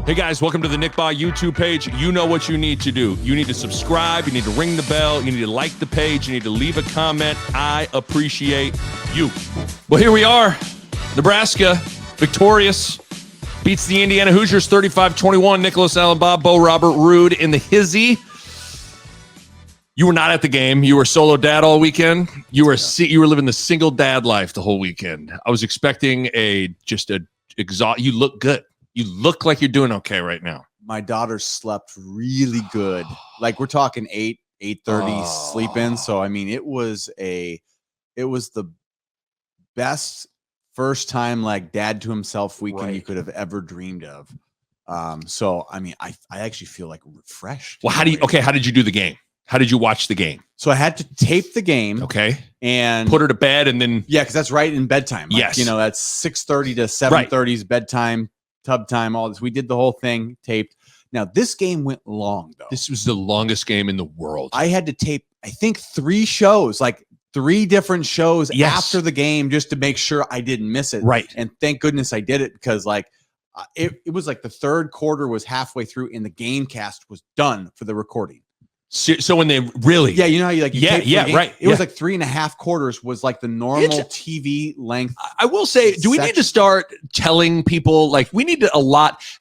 Hey guys, welcome to the Nick Bahe YouTube page. You know what you need to do. You need to subscribe, you need to ring the bell, you need to like the page, you need to leave a comment. I appreciate you. Well, here we are. Nebraska, victorious, beats the Indiana Hoosiers 35-21. Nicholas Allen Bob, Bo Ruud in the hizzy. You were not at the game. You were solo dad all weekend. You were living the single dad life the whole weekend. I was expecting you look good. You look like you're doing okay right now. My daughter slept really good. Like we're talking 8:30 sleep in. So I mean, it was the best first time like dad to himself weekend you could have ever dreamed of. So I mean, I actually feel like refreshed. Well, how did you do the game? How did you watch the game? So I had to tape the game. Okay. And put her to bed and then because that's right in bedtime. Like, yes. That's 6:30 to 7:30's bedtime. Tub time, all this. We did the whole thing, taped. Now, this game went long, though. This was the longest game in the world. I had to tape, I think, 3 shows, like 3 different shows after the game just to make sure I didn't miss it. Right. And thank goodness I did it because, like, it was like the third quarter was halfway through and the game cast was done for the recording. So when they really, you know how you like, right. It was like 3.5 quarters was like the normal TV length. I will say, do we need to start telling people like we need to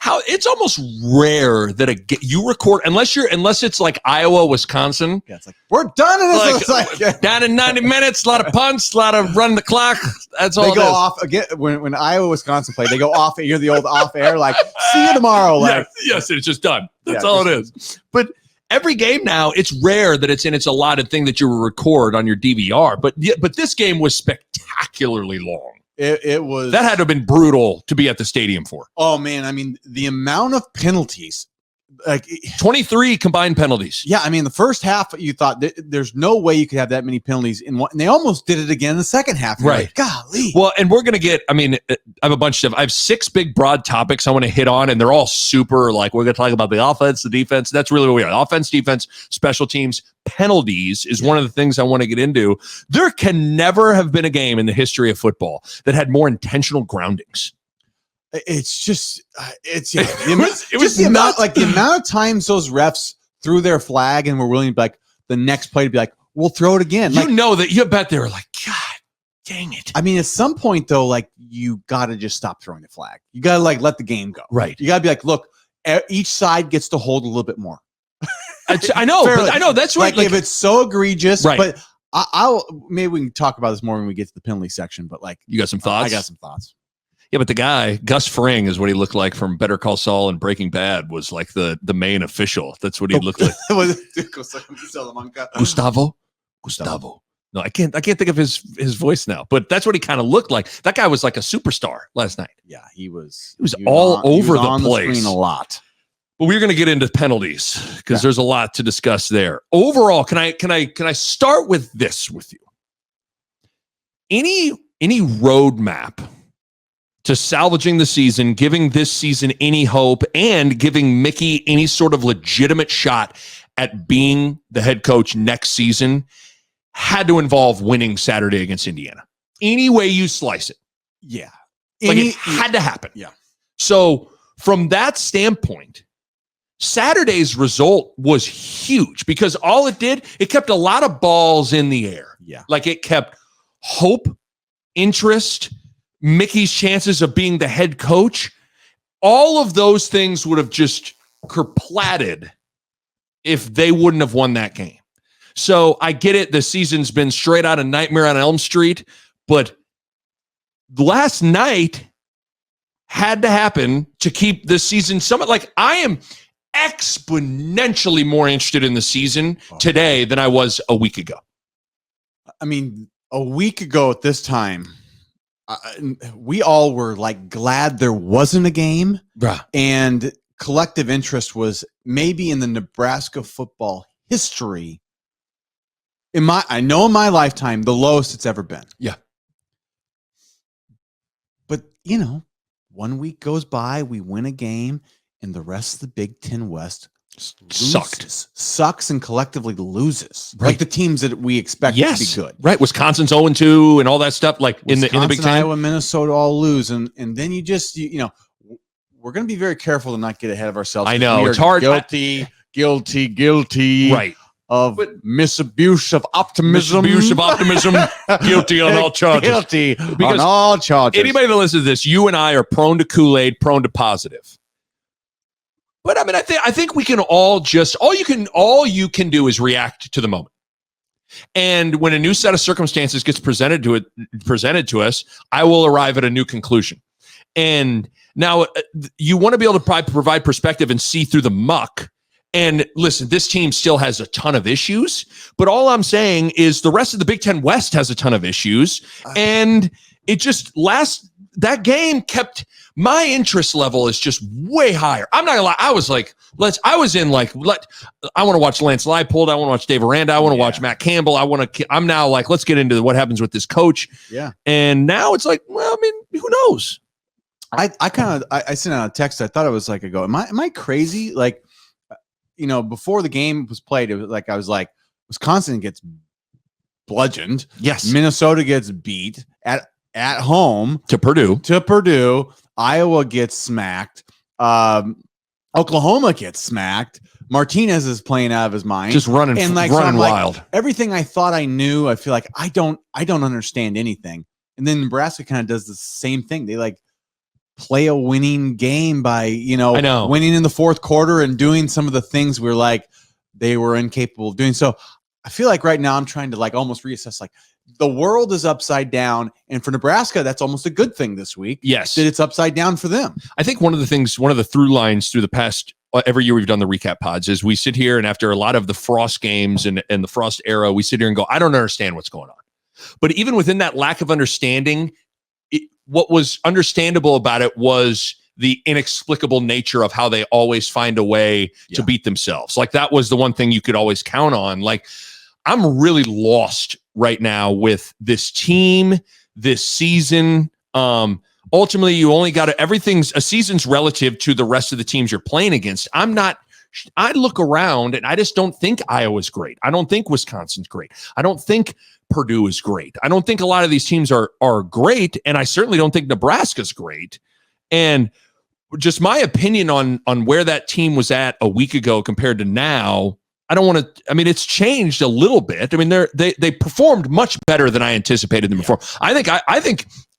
how it's almost rare that you record unless it's like Iowa, Wisconsin. Yeah, it's like we're done in this. Like, down in 90 minutes, a lot of punts, a lot of running the clock. That's all. They go off again when Iowa, Wisconsin play. They go off. You're the old off air. Like see you tomorrow. Like yes, it's just done. That's all it is. But every game now, it's rare that it's allotted thing that you record on your DVR. But this game was spectacularly long. It was. That had to have been brutal to be at the stadium for. Oh, man. I mean, the amount of penalties. Like 23 combined penalties. Yeah, I mean, the first half, you thought there's no way you could have that many penalties in one. And they almost did it again in the second half. You're right. Like, golly. Well, and we're going to get, I have 6 big broad topics I want to hit on, and they're all super, like, we're going to talk about the offense, the defense. That's really what we are. Offense, defense, special teams, penalties is one of the things I want to get into. There can never have been a game in the history of football that had more intentional groundings. It's just, the amount of times those refs threw their flag and were willing to be like, the next play to be like, we'll throw it again. You bet they were like, God dang it. I mean, at some point though, like you got to just stop throwing the flag. You got to like let the game go. Right. You got to be like, look, each side gets to hold a little bit more. I know that's right. Like if it's so egregious, right. But maybe we can talk about this more when we get to the penalty section. But like, you got some thoughts? I got some thoughts. Yeah, but the guy, Gus Fring is what he looked like from Better Call Saul and Breaking Bad, was like the main official. That's what he looked like. Gustavo. No, I can't think of his voice now, but that's what he kind of looked like. That guy was like a superstar last night. Yeah, he was all over the place. The screen a lot. But we're going to get into penalties because there's a lot to discuss there. Overall, can I start with this with you? Any roadmap to salvaging the season, giving this season any hope, and giving Mickey any sort of legitimate shot at being the head coach next season had to involve winning Saturday against Indiana. Any way you slice it. Yeah. It had to happen. Yeah. So from that standpoint, Saturday's result was huge because all it did, it kept a lot of balls in the air. Yeah. Like it kept hope, interest, Mickey's chances of being the head coach, all of those things would have just kerplatted if they wouldn't have won that game. So I get it. The season's been straight out of Nightmare on Elm Street, but last night had to happen to keep the season somewhat. Like I am exponentially more interested in the season today than I was a week ago. I mean, a week ago at this time, we all were like glad there wasn't a game, and collective interest was maybe in the Nebraska football history. In my lifetime, the lowest it's ever been. Yeah. But 1 week goes by, we win a game, and the rest of the Big Ten West sucks and collectively loses. Right. Like the teams that we expect to be good. Right. Wisconsin's 0-2 and all that stuff. Like in the Big Ten. Iowa, Minnesota all lose. And then you just, we're going to be very careful to not get ahead of ourselves. I know. We It's hard. Guilty. Right. Of misabuse of optimism. Guilty on all charges. Guilty on all charges. Anybody that listens to this, you and I are prone to Kool-Aid, prone to positive. But I mean, I think we can all just all you can do is react to the moment. And when a new set of circumstances gets presented to us, I will arrive at a new conclusion. And now you want to be able to provide perspective and see through the muck. And listen, this team still has a ton of issues, but all I'm saying is the rest of the Big Ten West has a ton of issues. And it just that game kept my interest level is just way higher. I'm not gonna lie. I was like, I want to watch Lance Leipold. I want to watch Dave Aranda. I want to watch Matt Campbell. I'm now like, let's get into what happens with this coach. Yeah. And now it's like, well, I mean, who knows? I sent out a text. I thought it was like, am I crazy? Like, before the game was played, it was like, I was like, Wisconsin gets bludgeoned. Yes. Minnesota gets beat at home to Purdue. Iowa gets smacked. Oklahoma gets smacked. Martinez is playing out of his mind, just running wild. Everything I thought I knew, I feel like I don't understand anything. And then Nebraska kind of does the same thing. They like play a winning game by winning in the fourth quarter and doing some of the things we're like they were incapable of doing. So I feel like right now I'm trying to like almost reassess, like the world is upside down, and for Nebraska that's almost a good thing this week. Yes, that it's upside down for them. I think one of the through lines through the past every year we've done the recap pods is we sit here and after a lot of the Frost games and the Frost era, we sit here and go, I don't understand what's going on. But even within that lack of understanding, what was understandable about it was the inexplicable nature of how they always find a way to beat themselves. Like that was the one thing you could always count on. Like I'm really lost right now with this team, this season. Ultimately, you only got a season's relative to the rest of the teams you're playing against. I look around and I just don't think Iowa's great. I don't think Wisconsin's great. I don't think Purdue is great. I don't think a lot of these teams are great, and I certainly don't think Nebraska's great. And just my opinion on where that team was at a week ago compared to now, it's changed a little bit. I mean, they performed much better than I anticipated them before. I think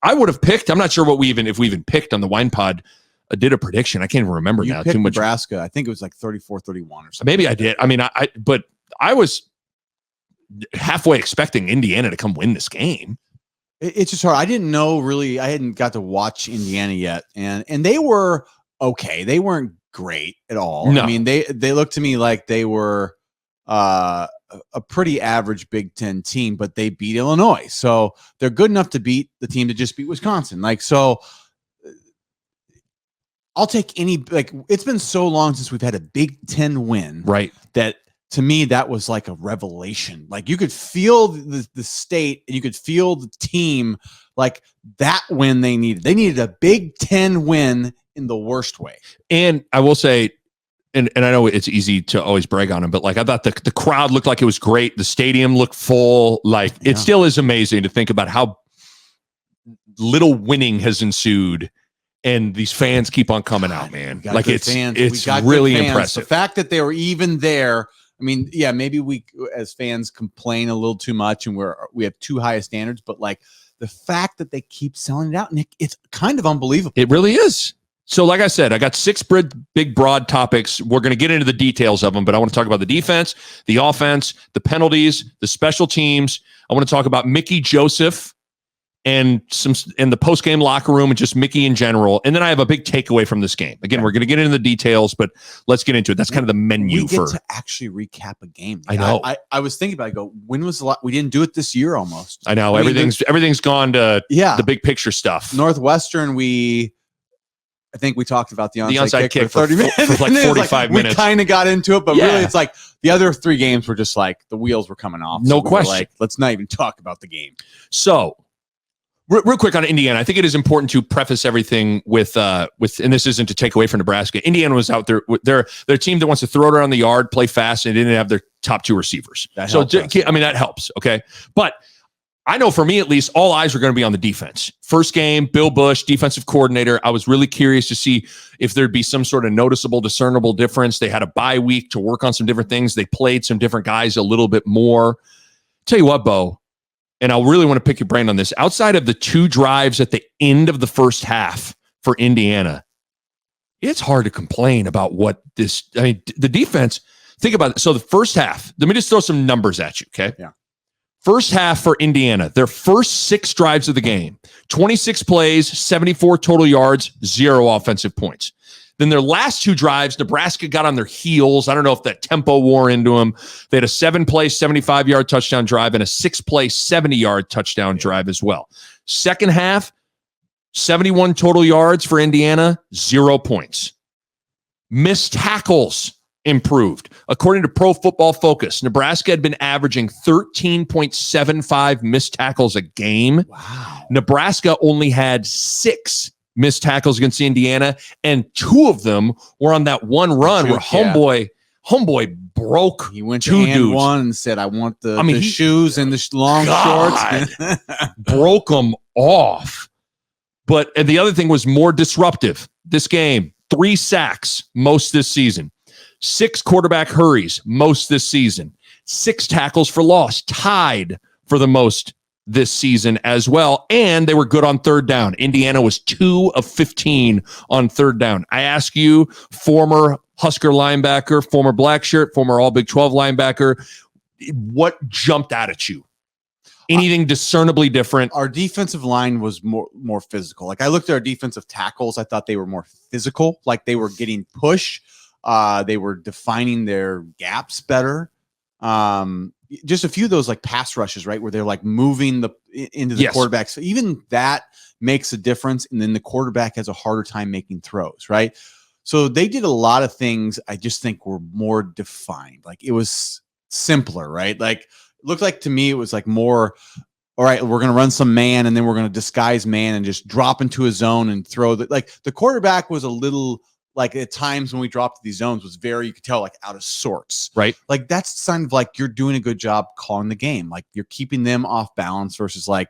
I would have picked. I'm not sure if we even picked on the Wine Pod. Did a prediction. I can't even remember now. Too much. Nebraska. I think it was like 34-31 or something. Maybe I did. I mean, but I was halfway expecting Indiana to come win this game. It's just hard. I didn't know really. I hadn't got to watch Indiana yet, and they were okay. They weren't great at all. No. I mean, they looked to me like they were a pretty average Big Ten team, but they beat Illinois, so they're good enough to beat the team that just beat Wisconsin. Like so. I'll take it's been so long since we've had a Big Ten win. Right. That to me, that was like a revelation. Like you could feel the state and you could feel the team like that win they needed. They needed a Big Ten win in the worst way. And I will say, and I know it's easy to always brag on them, but like I thought the crowd looked like it was great. The stadium looked full. Like it still is amazing to think about how little winning has ensued. And these fans keep on coming out, man. Like it's really impressive. The fact that they were even there. I mean, yeah, maybe we as fans complain a little too much and we have too high standards, but like the fact that they keep selling it out, Nick, it's kind of unbelievable. It really is. So like I said, I got 6 big broad topics. We're going to get into the details of them, but I want to talk about the defense, the offense, the penalties, the special teams. I want to talk about Mickey Joseph and the post-game locker room and just Mickey in general. And then I have a big takeaway from this game. Again, we're going to get into the details, but let's get into it. That's kind of the menu we get to actually recap a game. I know. I was thinking about it. When was the lot? We didn't do it this year almost. I know. Everything's gone to the big picture stuff. Northwestern, I think we talked about the onside kick for 30 minutes. For like 45 minutes. We kind of got into it, but really it's like the other 3 games were just like the wheels were coming off. No question. Like, let's not even talk about the game. So, real quick on Indiana, I think it is important to preface everything with, and this isn't to take away from Nebraska. Indiana was out there. They're a team that wants to throw it around the yard, play fast, and they didn't have their top 2 receivers. That helps. Okay. But I know for me, at least, all eyes were going to be on the defense. First game, Bill Bush, defensive coordinator. I was really curious to see if there'd be some sort of noticeable, discernible difference. They had a bye week to work on some different things. They played some different guys a little bit more. Tell you what, Bo, and I really want to pick your brain on this. Outside of the 2 drives at the end of the first half for Indiana, it's hard to complain about what this, I mean, the defense, think about it. So the first half, let me just throw some numbers at you, okay? Yeah. First half for Indiana, their first 6 drives of the game, 26 plays, 74 total yards, 0 offensive points. Then their last 2 drives, Nebraska got on their heels. I don't know if that tempo wore into them. They had a 7-play, 75-yard touchdown drive and a 6-play, 70-yard touchdown drive as well. Second half, 71 total yards for Indiana, 0 points. Missed tackles improved. According to Pro Football Focus, Nebraska had been averaging 13.75 missed tackles a game. Wow. Nebraska only had 6 missed tackles against Indiana, and 2 of them were on that one run where homeboy broke. He went 2 to hand dudes. one and said, I want the shoes and the long shorts. Broke them off. And the other thing was more disruptive. This game, 3 sacks, most this season. 6 quarterback hurries, most this season. 6 tackles for loss, tied for the most this season as well. And they were good on third down. Indiana was 2 of 15 on third down. I ask you, former Husker linebacker, former black shirt, former All Big 12 linebacker, what jumped out at you? Anything discernibly different? Our defensive line was more physical. Like I looked at our defensive tackles, I thought they were more physical, like they were getting push. They were defining their gaps better. Just a few of those like pass rushes, right, where they're like moving into the quarterback. So even that makes a difference. And then the quarterback has a harder time making throws, right? So they did a lot of things I just think were more defined. Like it was simpler, right? Like it looked like to me it was like more, all right, we're going to run some man and then we're going to disguise man and just drop into a zone and throw like the quarterback was a little like at times when we dropped these zones was very, you could tell like out of sorts, right? Like that's a sign of like, you're doing a good job calling the game. Like you're keeping them off balance versus like,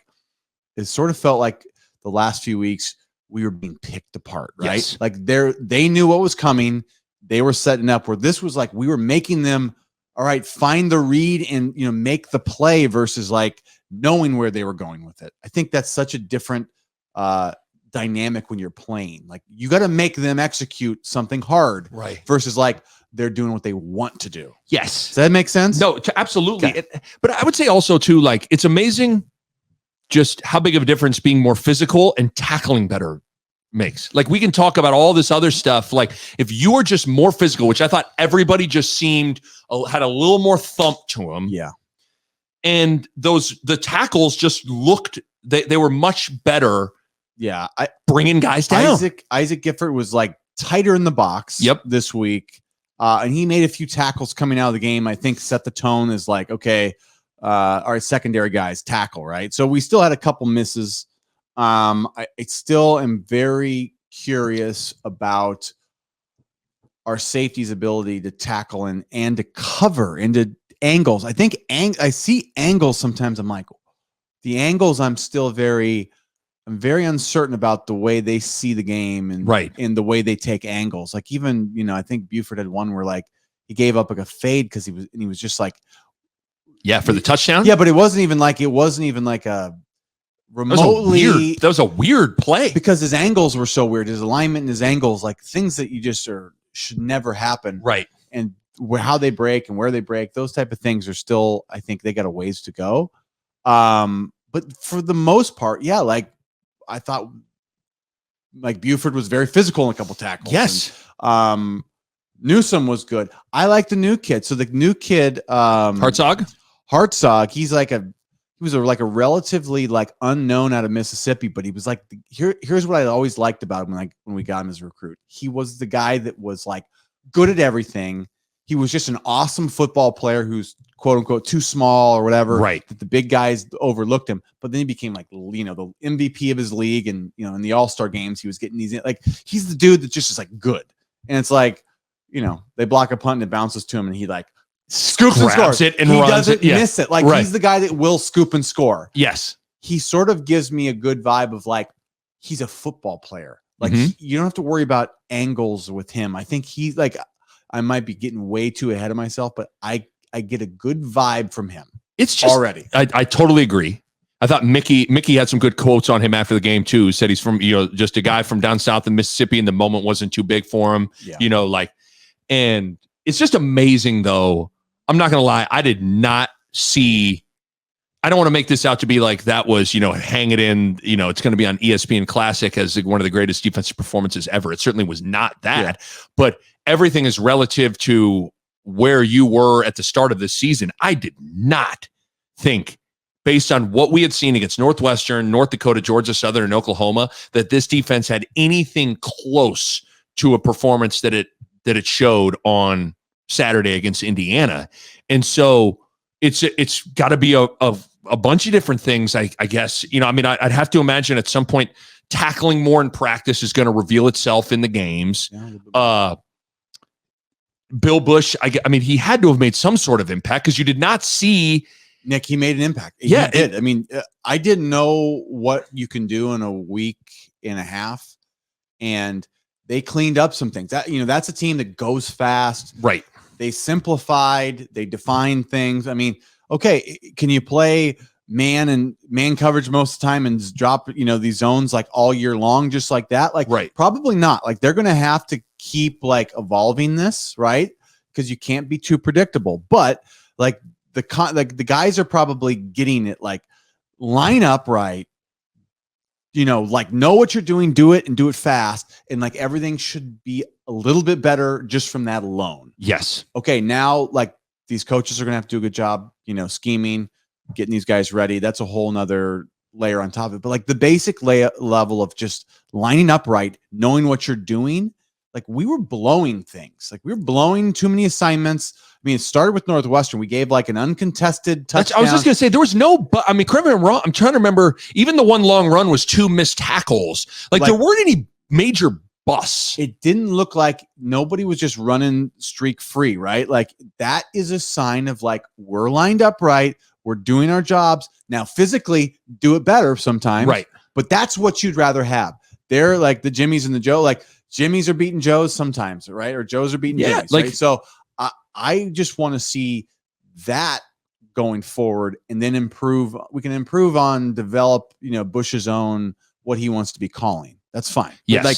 it sort of felt like the last few weeks we were being picked apart, right? Yes. Like they knew what was coming. They were setting up where this was like, we were making them, all right, find the read and, make the play versus like knowing where they were going with it. I think that's such a different, dynamic when you're playing. Like you got to make them execute something hard, right? Versus like they're doing what they want to do. Yes. Does that make sense? No, absolutely. Okay. But I would say also too, like it's amazing just how big of a difference being more physical and tackling better makes. Like we can talk about all this other stuff. Like if you are just more physical, which I thought everybody just seemed had a little more thump to them. Yeah. And the tackles just looked, they were much better. Yeah, bringing guys down. Isaac Gifford was like tighter in the box. Yep. This week, and he made a few tackles coming out of the game. I think set the tone as like, okay, our secondary guys tackle, right? So we still had a couple misses. I still am very curious about our safety's ability to tackle and to cover into angles. I think I see angles sometimes. I'm like, the angles. I'm very uncertain about the way they see the game and in the way they take angles. Like even, I think Buford had one where like he gave up like a fade because he was just like, for the touchdown. Yeah, but it wasn't even like a remotely. That was a weird play because his angles were so weird. His alignment and his angles, like things that you just should never happen. Right. And how they break and where they break, those type of things are still, I think they got a ways to go. But for the most part, yeah, like, I thought like Buford was very physical in a couple tackles. Yes. And, Newsome was good. I like the new kid. So the new kid, Hartzog, he was a relatively like unknown out of Mississippi, but he was like, here's what I always liked about him when we got him as a recruit. He was the guy that was like good at everything. He was just an awesome football player who's quote unquote too small or whatever. Right. That the big guys overlooked him. But then he became like, the MVP of his league. And, in the All-Star games, he was getting these, like, he's the dude that just is like good. And it's like, they block a punt and it bounces to him and he like scoops and scores. It and he runs doesn't it. Yeah. miss it. Like he's the guy that will scoop and score. Yes. He sort of gives me a good vibe of like, he's a football player. Like you don't have to worry about angles with him. I think he's like, I might be getting way too ahead of myself, but I get a good vibe from him. It's just already. I totally agree. I thought Mickey had some good quotes on him after the game too. Said he's from, just a guy from down south in Mississippi, and the moment wasn't too big for him. Yeah. And it's just amazing though. I'm not gonna lie, I did not see. I don't want to make this out to be like that was, hang it in, it's going to be on ESPN Classic as one of the greatest defensive performances ever. It certainly was not that, but everything is relative to where you were at the start of the season. I did not think, based on what we had seen against Northwestern, North Dakota, Georgia Southern, and Oklahoma, that this defense had anything close to a performance that it showed on Saturday against Indiana. And so it's got to be a bunch of different things, I guess. I'd have to imagine at some point tackling more in practice is going to reveal itself in the games. Bill Bush, he had to have made some sort of impact because you did not see. Nick, he made an impact. He Yeah, did. I didn't know what you can do in a week and a half, and they cleaned up some things. That's a team that goes fast. Right. They simplified. They defined things. Okay, can you play man coverage most of the time and drop these zones like all year long just like that? Like, right. Probably not. Like, they're going to have to keep like evolving this, right? Because you can't be too predictable. But like the guys are probably getting it. Like, line up right. Like, know what you're doing, do it, and do it fast, and like everything should be a little bit better just from that alone. Yes. Okay, now like these coaches are gonna have to do a good job, scheming, getting these guys ready. That's a whole nother layer on top of it. But like the basic level of just lining up right, knowing what you're doing, like we were blowing things. Like we were blowing too many assignments. It started with Northwestern. We gave like an uncontested touchdown. I was just going to say, there was no, but correct me if I'm wrong. I'm trying to remember, even the one long run was 2 missed tackles. Like there weren't any major busts. It didn't look like nobody was just running streak free, right? Like that is a sign of like, we're lined up right. We're doing our jobs. Now physically do it better sometimes. Right. But that's what you'd rather have. They're like the Jimmies and the Joe, like Jimmies are beating Joes sometimes, right? Or Joes are beating Jimmies, like, right? So I just want to see that going forward and then improve. We can improve on develop, Bush's own, what he wants to be calling. That's fine. Yes. But like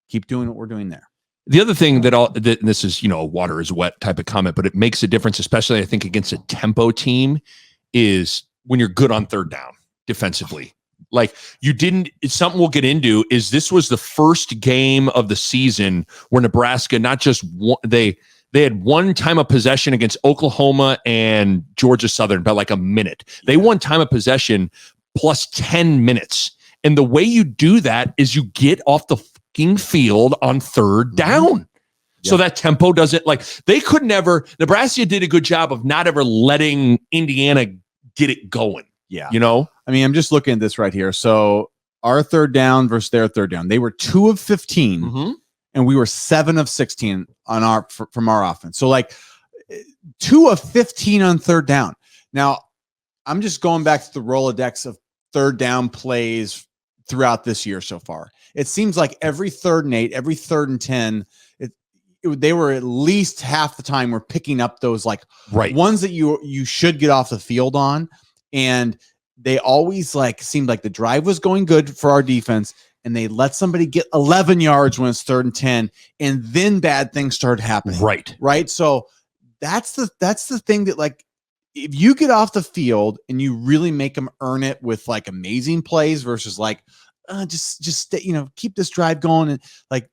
keep doing what we're doing there. The other thing that this is, water is wet type of comment, but it makes a difference, especially I think against a tempo team, is when you're good on third down defensively. Like it's something we'll get into is this was the first game of the season where Nebraska, not just they had one time of possession against Oklahoma and Georgia Southern by like a minute. They won time of possession plus 10 minutes. And the way you do that is you get off the fucking field on third down. So that tempo doesn't Nebraska did a good job of not ever letting Indiana get it going. Yeah. I'm just looking at this right here. So our third down versus their third down, they were 2 of 15. Mm-hmm. And we were 7 of 16 on from our offense. So like 2 of 15 on third down. Now I'm just going back to the Rolodex of third down plays throughout this year so far. It seems like every 3rd and 8, every 3rd and 10, they were at least half the time we're picking up those like ones that you should get off the field on. And they always like seemed like the drive was going good for our defense. And they let somebody get 11 yards when it's 3rd and 10, and then bad things started happening. Right. So that's the thing that like, if you get off the field and you really make them earn it with like amazing plays versus like, just stay, keep this drive going, and like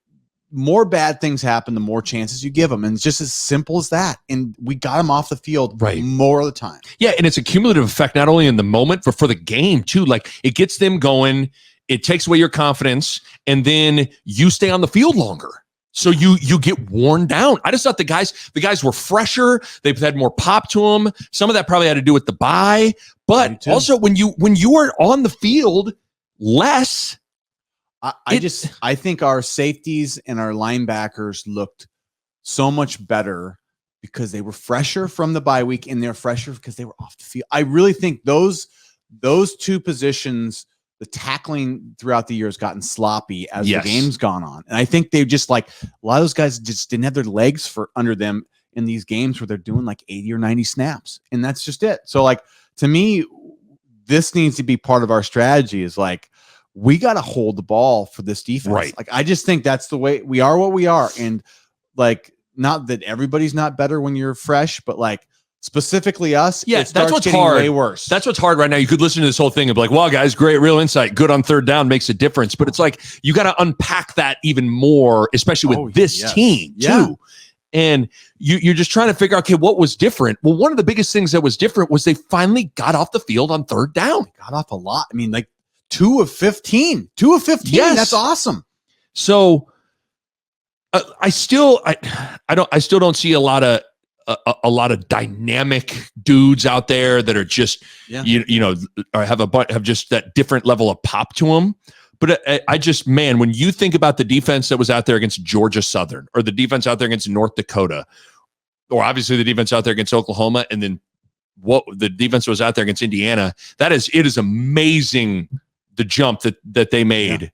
more bad things happen, the more chances you give them. And it's just as simple as that. And we got them off the field more of the time. Yeah. And it's a cumulative effect, not only in the moment, but for the game too. Like it gets them going. It takes away your confidence, and then you stay on the field longer. So you get worn down. I just thought the guys were fresher. They've had more pop to them. Some of that probably had to do with the bye, but also when you are on the field less. I think our safeties and our linebackers looked so much better because they were fresher from the bye week, and they're fresher because they were off the field. I really think those two positions, the tackling throughout the year has gotten sloppy as the game's gone on. And I think they just like a lot of those guys just didn't have their legs for under them in these games where they're doing like 80 or 90 snaps. And that's just it. So like, to me, this needs to be part of our strategy is like, we got to hold the ball for this defense. Right. Like, I just think that's the way we are what we are. And like, not that everybody's not better when you're fresh, but like specifically us. Yeah, that's what's hard. Way worse. That's what's hard right now. You could listen to this whole thing and be like, wow, guys, great, real insight. Good on third down makes a difference. But it's like, you got to unpack that even more, especially with this team too. And you're just trying to figure out, okay, what was different? Well, one of the biggest things that was different was they finally got off the field on third down. They got off a lot. I mean, like 2 of 15. 2 of 15. Yes. That's awesome. So I still don't see a lot of dynamic dudes out there that are just or have just that different level of pop to them. But I just, man, when you think about the defense that was out there against Georgia Southern, or the defense out there against North Dakota, or obviously the defense out there against Oklahoma, and then what the defense was out there against Indiana, it is amazing the jump that they made. Yeah.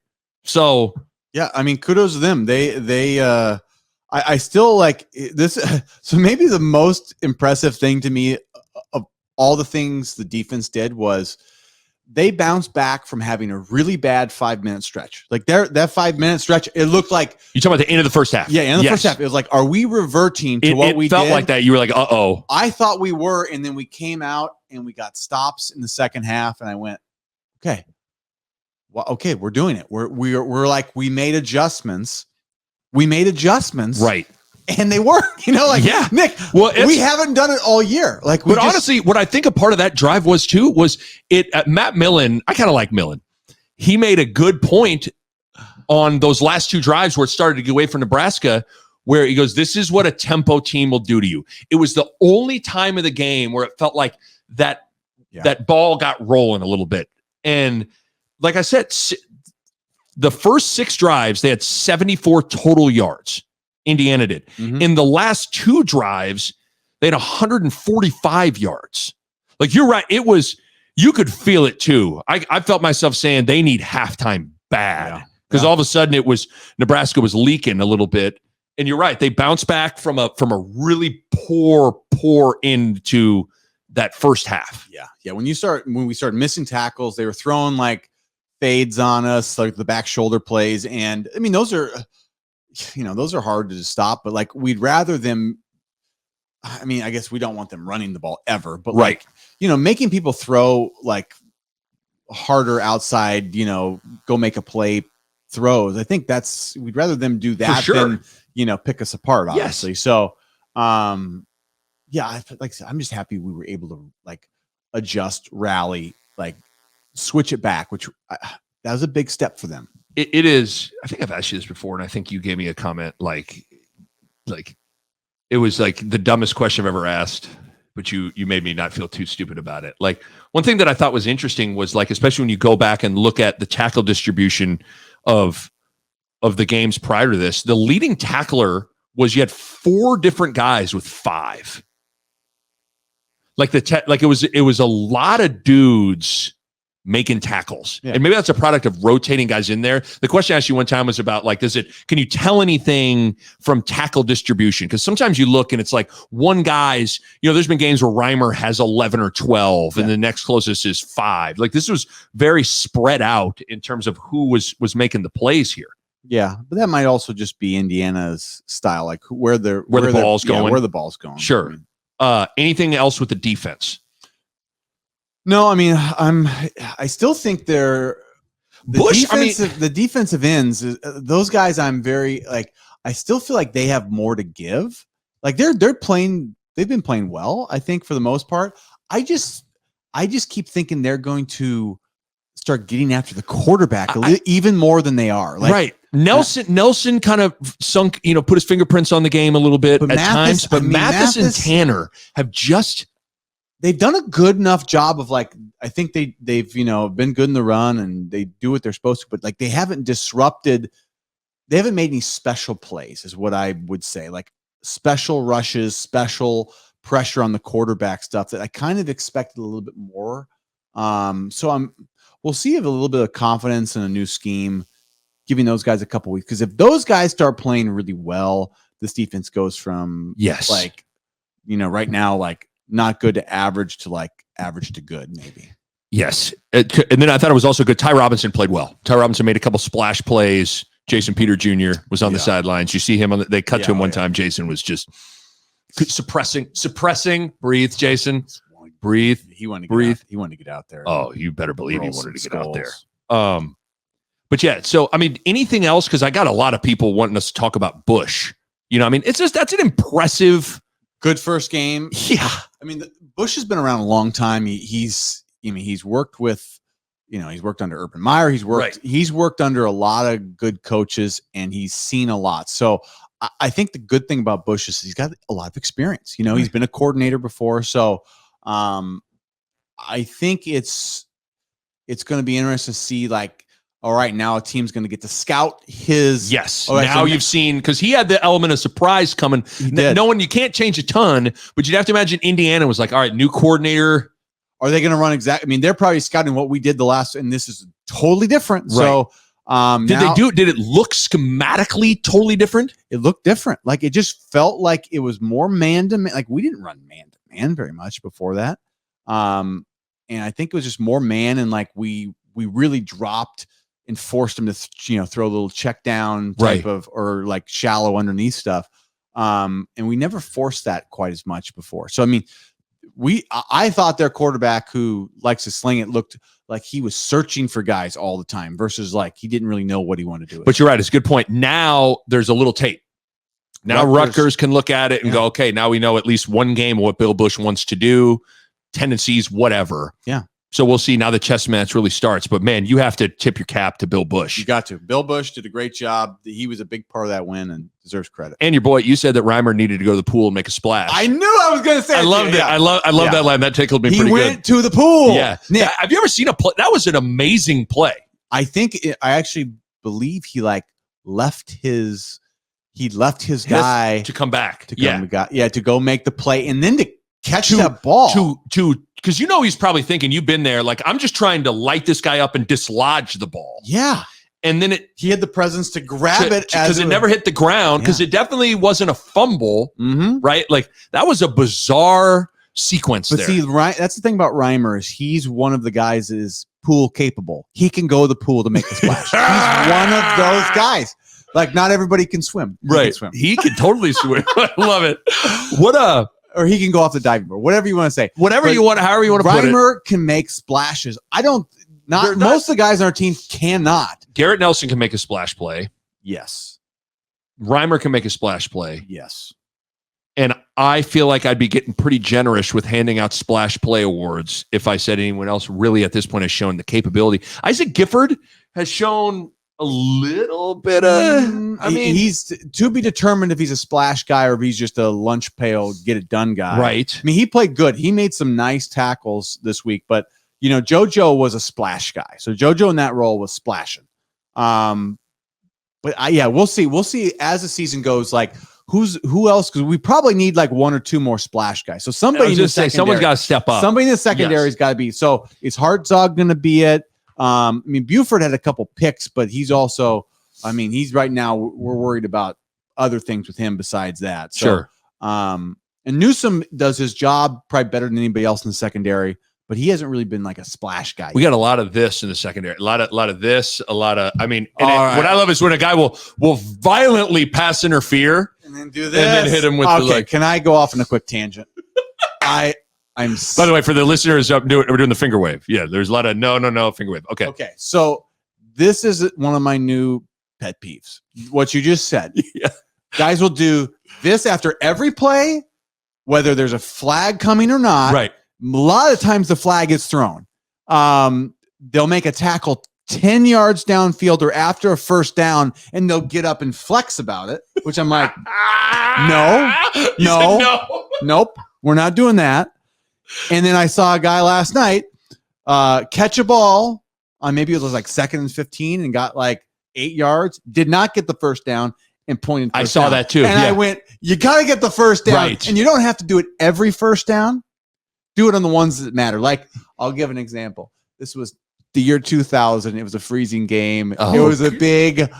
So yeah, I mean, kudos to them. I still like this. So maybe the most impressive thing to me of all the things the defense did was they bounced back from having a really bad 5-minute stretch. Like that 5-minute stretch, it looked like you're talking about the end of the first half. Yeah, in the first half, it was like, are we reverting to what we did? It felt like that. You were like, uh-oh. I thought we were, and then we came out and we got stops in the second half, and I went, okay, well, okay, we're doing it. We're like, we made adjustments. Right. And they work, Nick, well, we haven't done it all year. Honestly, what I think a part of that drive was Matt Millen. I kind of like Millen. He made a good point on those last 2 drives where it started to get away from Nebraska, where he goes, this is what a tempo team will do to you. It was the only time of the game where it felt like that ball got rolling a little bit. And like I said, the first 6 drives, they had 74 total yards. Indiana did. Mm-hmm. In the last 2 drives, they had 145 yards. Like, you're right. It was, you could feel it too. I felt myself saying they need halftime bad because all of a sudden it was Nebraska was leaking a little bit. And you're right. They bounced back from a really poor into that first half. Yeah. Yeah. When we started missing tackles, they were throwing like fades on us, like the back shoulder plays. And I mean, those are hard to stop, but like, we'd rather them. I mean, I guess we don't want them running the ball ever, but like, making people throw like harder outside, go make a play throws. I think we'd rather them do that than, pick us apart, obviously. Yes. So, like I said, I'm just happy we were able to like adjust, rally, like switch it back, which that was a big step for them. It is. I think I've asked you this before, and I think you gave me a comment like it was like the dumbest question I've ever asked, but you made me not feel too stupid about it. Like, one thing that I thought was interesting was like, especially when you go back and look at the tackle distribution of the games prior to this, the leading tackler was, you had 4 different guys with 5. Like it was a lot of dudes making tackles. Yeah. And maybe that's a product of rotating guys in there. The question I asked you one time was about like, can you tell anything from tackle distribution? Because sometimes you look and it's like one guy's, there's been games where Reimer has 11 or 12 and the next closest is 5. Like, this was very spread out in terms of who was making the plays here. Yeah, but that might also just be Indiana's style, like where the ball's going. Where the ball's going. Sure. Anything else with the defense? No, I mean, I still think the defensive ends, those guys, I'm very like, I still feel like they have more to give. Like they've been playing well, I think, for the most part. I just keep thinking they're going to start getting after the quarterback even more than they are. Like, right. Nelson kind of sunk, put his fingerprints on the game a little bit at times, but Mathis and Tanner have they've done a good enough job of like, I think they've been good in the run and they do what they're supposed to, but like they haven't made any special plays is what I would say. Like special rushes, special pressure on the quarterback stuff that I kind of expected a little bit more. So we'll see if a little bit of confidence in a new scheme, giving those guys a couple weeks. Because if those guys start playing really well, this defense goes from like, right now, like not good to average to like average to good, maybe. Yes. And then I thought it was also good. Ty Robinson played well. Ty Robinson made a couple splash plays. Jason Peter Jr. was on the sidelines. You see him they cut to him one time. Jason was just suppressing. Breathe, Jason. Breathe. He wanted to breathe. He wanted to get out there. Oh, you better believe he wanted to get out there. But yeah, so I mean, anything else? Because I got a lot of people wanting us to talk about Bush. I mean, it's just that's an impressive, good first game. Yeah, I mean, Bush has been around a long time. He's worked with, he's worked under Urban Meyer. He's worked under a lot of good coaches, and he's seen a lot. So I think the good thing about Bush is he's got a lot of experience. He's been a coordinator before. So I think it's going to be interesting to see, like, all right, now a team's going to get to scout his. Yes. Right, now you've seen, because he had the element of surprise coming. Knowing you can't change a ton, but you'd have to imagine Indiana was like, all right, new coordinator. Are they going to run exactly? I mean, they're probably scouting what we did the last, and this is totally different. Right. So, did it look schematically totally different? It looked different. Like, it just felt like it was more man to man. Like, we didn't run man to man very much before that. And I think it was just more man, and like we really dropped and forced him to throw a little check down type of, or like shallow underneath stuff. And we never forced that quite as much before. So I mean, I thought their quarterback, who likes to sling it, looked like he was searching for guys all the time versus like he didn't really know what he wanted to do. But you're right, it's a good point. Now there's a little tape. Now Rutgers can look at it and go, okay, now we know at least one game of what Bill Bush wants to do, tendencies, whatever. Yeah. So we'll see now the chess match really starts. But, man, you have to tip your cap to Bill Bush. You got to. Bill Bush did a great job. He was a big part of that win and deserves credit. And your boy, you said that Reimer needed to go to the pool and make a splash. I knew I was going to say I loved it. Yeah. I love that line. That tickled me pretty good. He went to the pool. Yeah. Nick, have you ever seen a play? That was an amazing play. I actually believe he left his guy to come back. To go make the play and then to catch that ball. Because he's probably thinking, you've been there, like, I'm just trying to light this guy up and dislodge the ball. Yeah. And then he had the presence to grab it because it never hit the ground, because it definitely wasn't a fumble, right? Like, that was a bizarre sequence there. See, that's the thing about Reimer is he's one of the guys that is pool capable. He can go to the pool to make the splash. He's one of those guys. Like, not everybody can swim. He can totally swim. I love it. Or he can go off the diving board, whatever you want to say. However you want to put it. Reimer can make splashes. Most of the guys on our team cannot. Garrett Nelson can make a splash play. Yes. Reimer can make a splash play. Yes. And I feel like I'd be getting pretty generous with handing out splash play awards if I said anyone else really at this point has shown the capability. Isaac Gifford has shown a little bit of, he's to be determined if he's a splash guy or if he's just a lunch pail, get it done guy. Right. I mean, he played good. He made some nice tackles this week, but JoJo was a splash guy. So JoJo in that role was splashing. But we'll see. We'll see as the season goes, like who else? Because we probably need like one or two more splash guys. So somebody someone's got to step up. Somebody in the secondary's got to be. So is Hartzog going to be it? Buford had a couple picks, but he's also, he's right now, we're worried about other things with him besides that. So, sure. And Newsome does his job probably better than anybody else in the secondary, but he hasn't really been like a splash guy. We got a lot of this in the secondary, a lot of this, what I love is when a guy will violently pass interfere and then do this and then hit him with Can I go off on a quick tangent? By the way, for the listeners, we're doing the finger wave. Yeah, there's a lot of no finger wave. Okay. So this is one of my new pet peeves. What you just said. Yeah. Guys will do this after every play, whether there's a flag coming or not. Right. A lot of times the flag is thrown. They'll make a tackle 10 yards downfield or after a first down, and they'll get up and flex about it, which I'm like, nope, we're not doing that. And then I saw a guy last night catch a ball on maybe it was like 2nd and 15 and got like 8 yards, did not get the first down, and pointed. I saw that too. And I went, you got to get the first down. Right. And you don't have to do it every first down. Do it on the ones that matter. Like, I'll give an example. This was the year 2000. It was a freezing game. It was a big,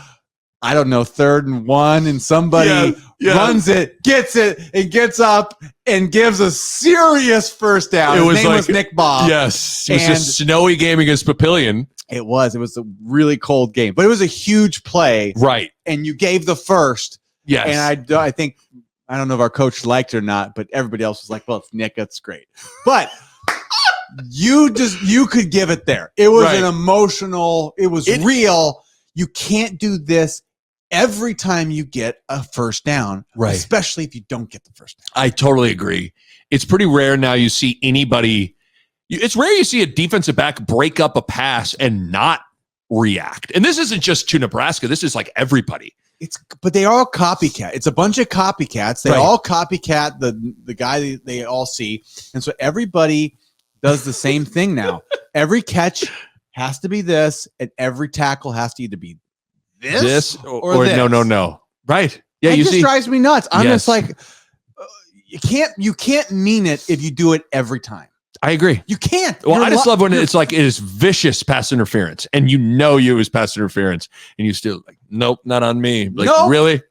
I don't know, 3rd and 1, and somebody runs it, gets it, and gets up and gives a serious first down. His name was Nick Bahe. Yes. It was a snowy game against Papillion. It was. It was a really cold game, but it was a huge play. Right. And you gave the first. Yes. And I think, I don't know if our coach liked it or not, but everybody else was like, well, it's Nick. That's great. But you could give it there. It was an emotional, it was real. You can't do this every time you get a first down, especially if you don't get the first down. I totally agree. It's pretty rare now you see anybody, it's rare you see a defensive back break up a pass and not react. And this isn't just to Nebraska. This is like everybody. But they are all copycat. It's a bunch of copycats. They all copycat the guy they all see. And so everybody does the same thing now. Every catch has to be this, and every tackle has to either be this or this. No. Right. Yeah, it just drives me nuts. I'm just like, you can't mean it if you do it every time. I agree. You can't. Well, I just love when it's like it is vicious pass interference, and you know you was pass interference, and you still like, nope, not on me. Like, really?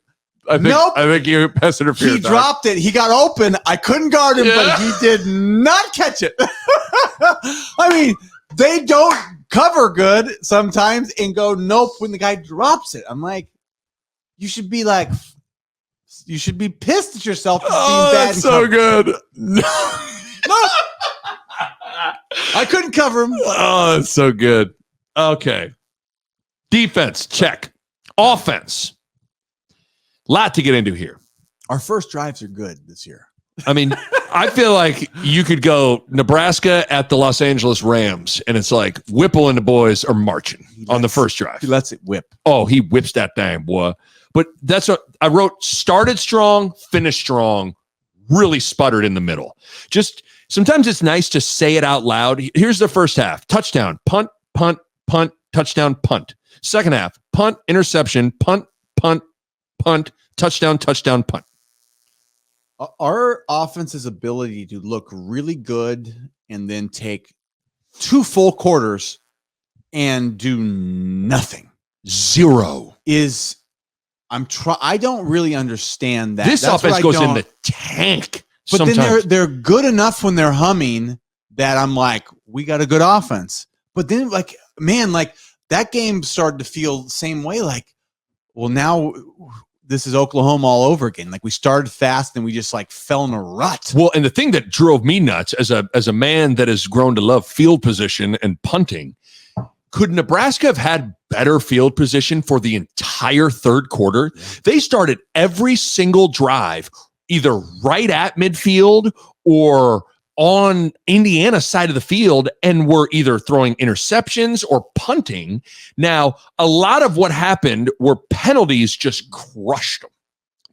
I think you pass interference. He dropped it. He got open. I couldn't guard him, but he did not catch it. I mean, they don't cover good sometimes and go nope when the guy drops it. I'm like, you should be pissed at yourself for being bad. That's so good. No. I couldn't cover him. Oh, it's so good. Okay. Defense, check. Offense. Lot to get into here. Our first drives are good this year. I mean, I feel like you could go Nebraska at the Los Angeles Rams, and it's like Whipple and the boys are marching on the first drive. He lets it whip. Oh, he whips that thing, boy. But that's what I wrote. Started strong, finished strong, really sputtered in the middle. Just sometimes it's nice to say it out loud. Here's the first half. Touchdown, punt, punt, punt, touchdown, punt. Second half, punt, interception, punt, punt, punt, touchdown, touchdown, punt. Our offense's ability to look really good and then take 2 full quarters and do nothing. Zero. I don't really understand that. This offense goes in the tank. But sometimes. Then they're good enough when they're humming that I'm like, we got a good offense. But then like, man, like that game started to feel the same way. Like, well, now this is Oklahoma all over again. Like we started fast and we just like fell in a rut. Well, and the thing that drove me nuts as a man that has grown to love field position and punting, could Nebraska have had better field position for the entire third quarter? Yeah. They started every single drive either right at midfield or on Indiana's side of the field and were either throwing interceptions or punting. Now, a lot of what happened were penalties just crushed them.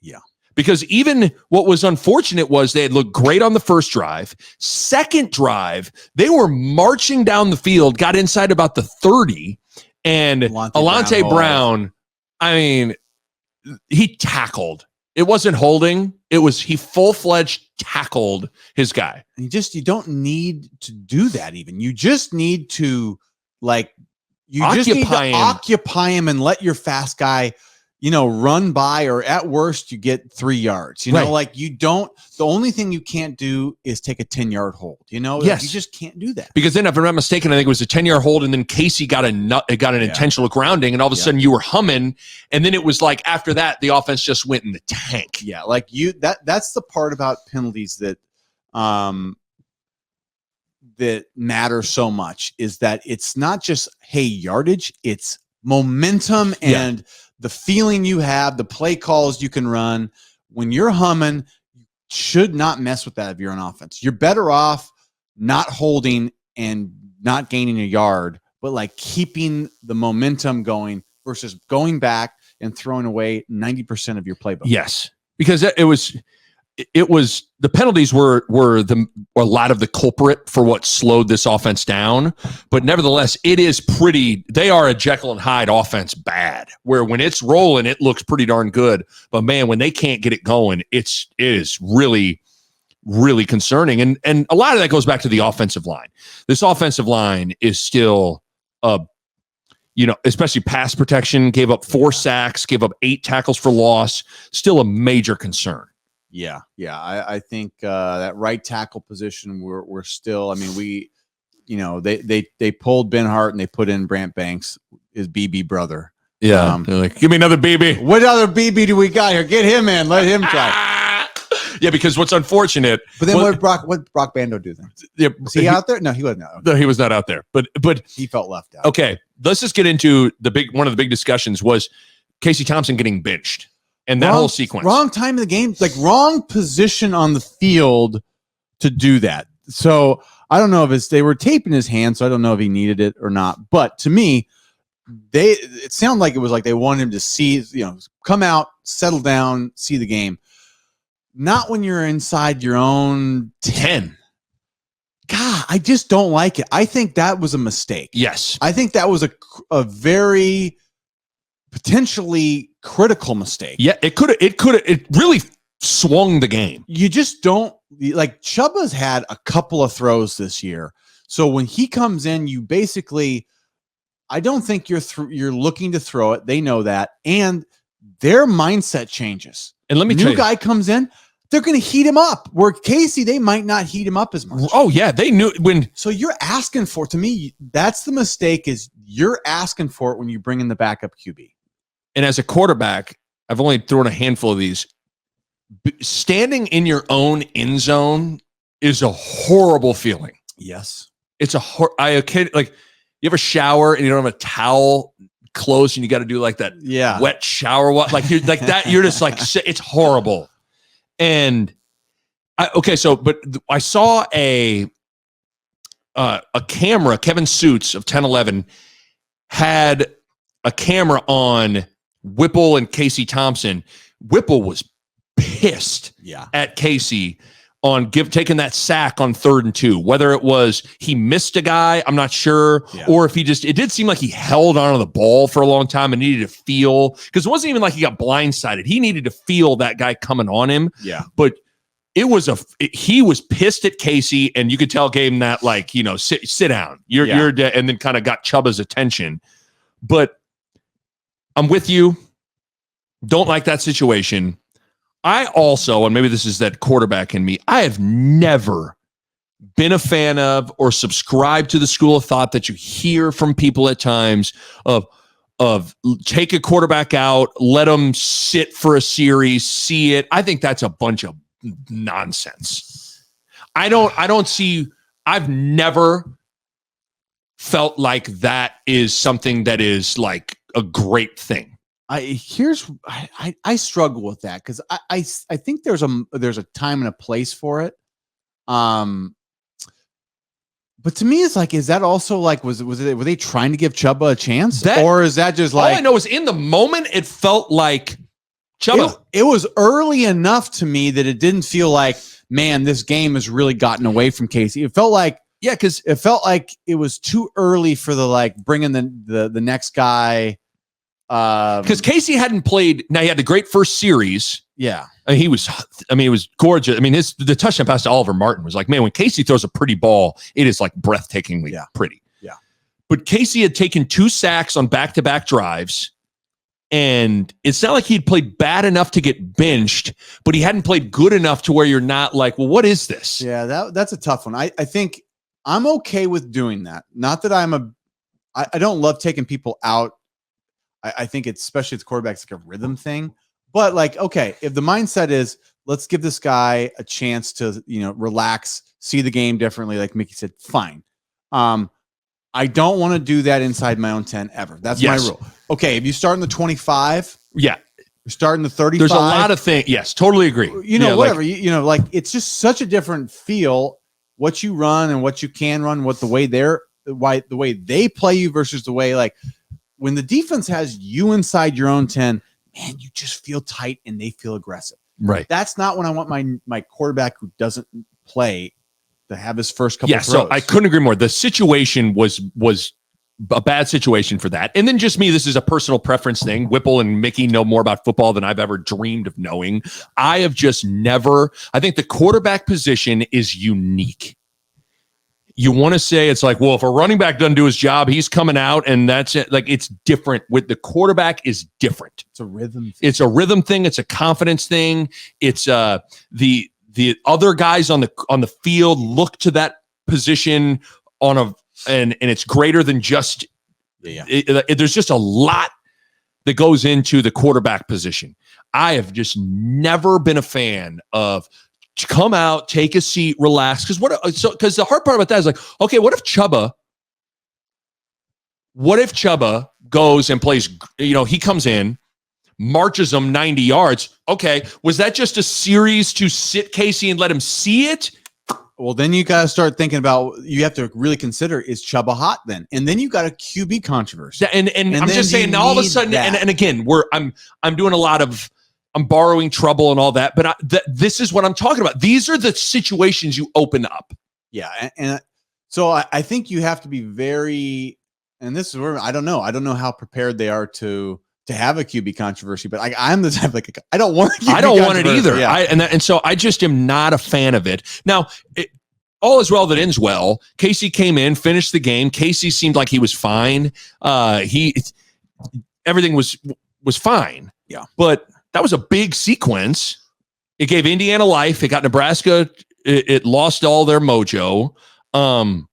Yeah. Because even what was unfortunate was they had looked great on the first drive. Second drive, they were marching down the field, got inside about the 30, and Alante Brown, I mean, he tackled. It wasn't holding. He full-fledged tackled his guy. You don't need to do that even. You just need to occupy him and let your fast guy, run by, or at worst you get 3 yards. The only thing you can't do is take a 10-yard hold. Yes. You just can't do that. Because then, if I'm not mistaken, I think it was a 10-yard hold, and then Casey got an intentional grounding, and all of a sudden you were humming, and then it was like after that the offense just went in the tank. Yeah, that's the part about penalties that matter so much, is that it's not just yardage, it's momentum and the feeling you have, the play calls you can run. When you're humming, you should not mess with that if you're on offense. You're better off not holding and not gaining a yard, but keeping the momentum going versus going back and throwing away 90% of your playbook. Yes, because it was it was the penalties were a lot of the culprit for what slowed this offense down. But nevertheless, they are a Jekyll and Hyde offense bad, where when it's rolling, it looks pretty darn good. But man, when they can't get it going, it is really, really concerning. And a lot of that goes back to the offensive line. This offensive line is still especially pass protection, gave up 4 sacks, gave up 8 tackles for loss, still a major concern. Yeah. I think that right tackle position, we're still. I mean, they pulled Ben Hart and they put in Brant Banks, his BB brother. Yeah, they're like, give me another BB. What other BB do we got here? Get him in. Let him try. Yeah, because what's unfortunate. But then what Brock Bando do then? Yeah, was he out there? No, he wasn't out. No, he was not out there. But he felt left out. Okay, let's just get into one of the big discussions was Casey Thompson getting benched. And that whole sequence. Wrong time in the game, like wrong position on the field to do that. So I don't know if they were taping his hand, so I don't know if he needed it or not. But to me, it sounded like it was like they wanted him to see, come out, settle down, see the game. Not when you're inside your own 10. God, I just don't like it. I think that was a mistake. Yes. I think that was a very potentially critical mistake. Yeah, it really swung the game. You just don't like Chubba's had a couple of throws this year. So when he comes in, you basically, I don't think you're looking to throw it. They know that. And their mindset changes. And let me tell you, new guy comes in, they're going to heat him up. Where Casey, they might not heat him up as much. Oh yeah, they knew when. So you're asking for it. To me, that's the mistake, is you're asking for it when you bring in the backup QB. And as a quarterback, I've only thrown a handful of these. Standing in your own end zone is a horrible feeling. Yes. It's like you have a shower and you don't have a towel close and you got to do like that wet shower. Like you're like that. You're just like, it's horrible. And I saw a camera. Kevin Suits of 1011 had a camera on Whipple and Casey Thompson. Whipple was pissed at Casey on taking that sack on 3rd and 2. Whether it was he missed a guy, I'm not sure, or if it did seem like he held on to the ball for a long time and needed to feel, because it wasn't even like he got blindsided. He needed to feel that guy coming on him. Yeah. But he was pissed at Casey, and you could tell gave him that, like, sit down. You're dead, and then kind of got Chubba's attention. But I'm with you. Don't like that situation. I also, and maybe this is that quarterback in me, I have never been a fan of or subscribed to the school of thought that you hear from people at times of take a quarterback out, let them sit for a series, see it. I think that's a bunch of nonsense. I've never felt like that is something that is like a great thing. I struggle with that, because I think there's a time and a place for it. But to me, it's like, is that also like, were they trying to give Chubba a chance, or is that just like, all I know is in the moment it felt like Chubba. It was early enough to me that it didn't feel like, man, this game has really gotten away from Casey. It felt like, because it felt like it was too early for bringing the next guy. Because Casey hadn't played. Now, he had the great first series. Yeah. It was gorgeous. The touchdown pass to Oliver Martin was like, man, when Casey throws a pretty ball, it is like breathtakingly pretty. Yeah. But Casey had taken 2 sacks on back-to-back drives, and it's not like he'd played bad enough to get benched, but he hadn't played good enough to where you're not like, well, what is this? Yeah, that's a tough one. I think I'm okay with doing that. Not that I don't love taking people out. I think especially it's quarterbacks, like a rhythm thing. But like, okay, if the mindset is, let's give this guy a chance to, relax, see the game differently, like Mickey said, fine. I don't want to do that inside my own 10 ever. That's my rule. Okay, if you start in the 25, you're starting the 35. There's a lot of things. Yes, totally agree. Whatever. Like it's just such a different feel. What you run and what you can run, the way they play you versus the way, like, when the defense has you inside your own 10, man, you just feel tight and they feel aggressive. Right. That's not when I want my quarterback who doesn't play to have his first couple throws. So I couldn't agree more. The situation was a bad situation for that. And then just me, this is a personal preference thing. Whipple and Mickey know more about football than I've ever dreamed of knowing. I have just never, I think the quarterback position is unique. You want to say it's like, well, if a running back doesn't do his job, he's coming out and that's it. Like it's different with the quarterback is different. It's a rhythm thing. It's a rhythm thing. It's a confidence thing. It's the other guys on the field look to that position and it's greater than just there's just a lot that goes into the quarterback position. I have just never been a fan of come out, take a seat, relax. Because the hard part about that is like, okay, what if Chuba goes and plays, he comes in, marches them 90 yards. Okay, was that just a series to sit Casey and let him see it? Well, then you got to start thinking about, you have to really consider, is Chuba hot then? And then you got a QB controversy. And I'm just saying, now all of a sudden, and again, I'm doing a lot of, I'm borrowing trouble and all that, but this is what I'm talking about. These are the situations you open up. Yeah, and so I think you have to be very, and this is where I don't know how prepared they are to have a QB controversy, but I'm the type like I don't want it either. Yeah. And so I just am not a fan of it. Now, all is well that ends well. Casey came in, finished the game. Casey seemed like he was fine. Everything was fine. Yeah, but that was a big sequence. It gave Indiana life. It got Nebraska. It lost all their mojo. I'm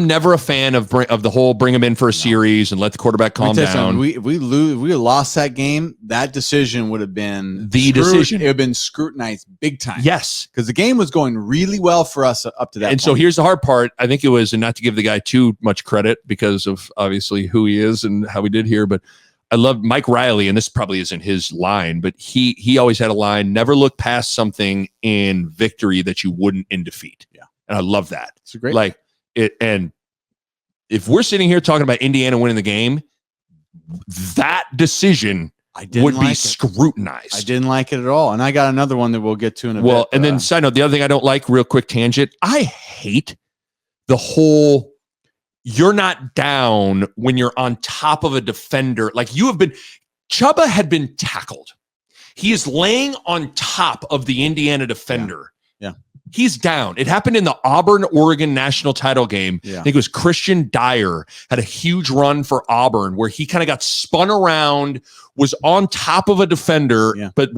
never a fan of the whole bring them in for a series and let the quarterback calm down. We lost that game. That decision would have been decision. It would have been scrutinized big time. Yes, because the game was going really well for us up to that. And point. So here's the hard part. I think it was, and not to give the guy too much credit because of obviously who he is and how he did here, but I love Mike Riley, and this probably isn't his line, but he always had a line: never look past something in victory that you wouldn't in defeat. Yeah. And I love that. It's a great like it. And if we're sitting here talking about Indiana winning the game, that decision would be scrutinized. I didn't like it at all. And I got another one that we'll get to in a bit. Well, and then side note, the other thing I don't like, real quick tangent, I hate the whole you're not down when you're on top of a defender. Like Chuba had been tackled. He is laying on top of the Indiana defender. Yeah. He's down. It happened in the Auburn-Oregon national title game. Yeah. I think it was Christian Dyer had a huge run for Auburn where he kind of got spun around, was on top of a defender, but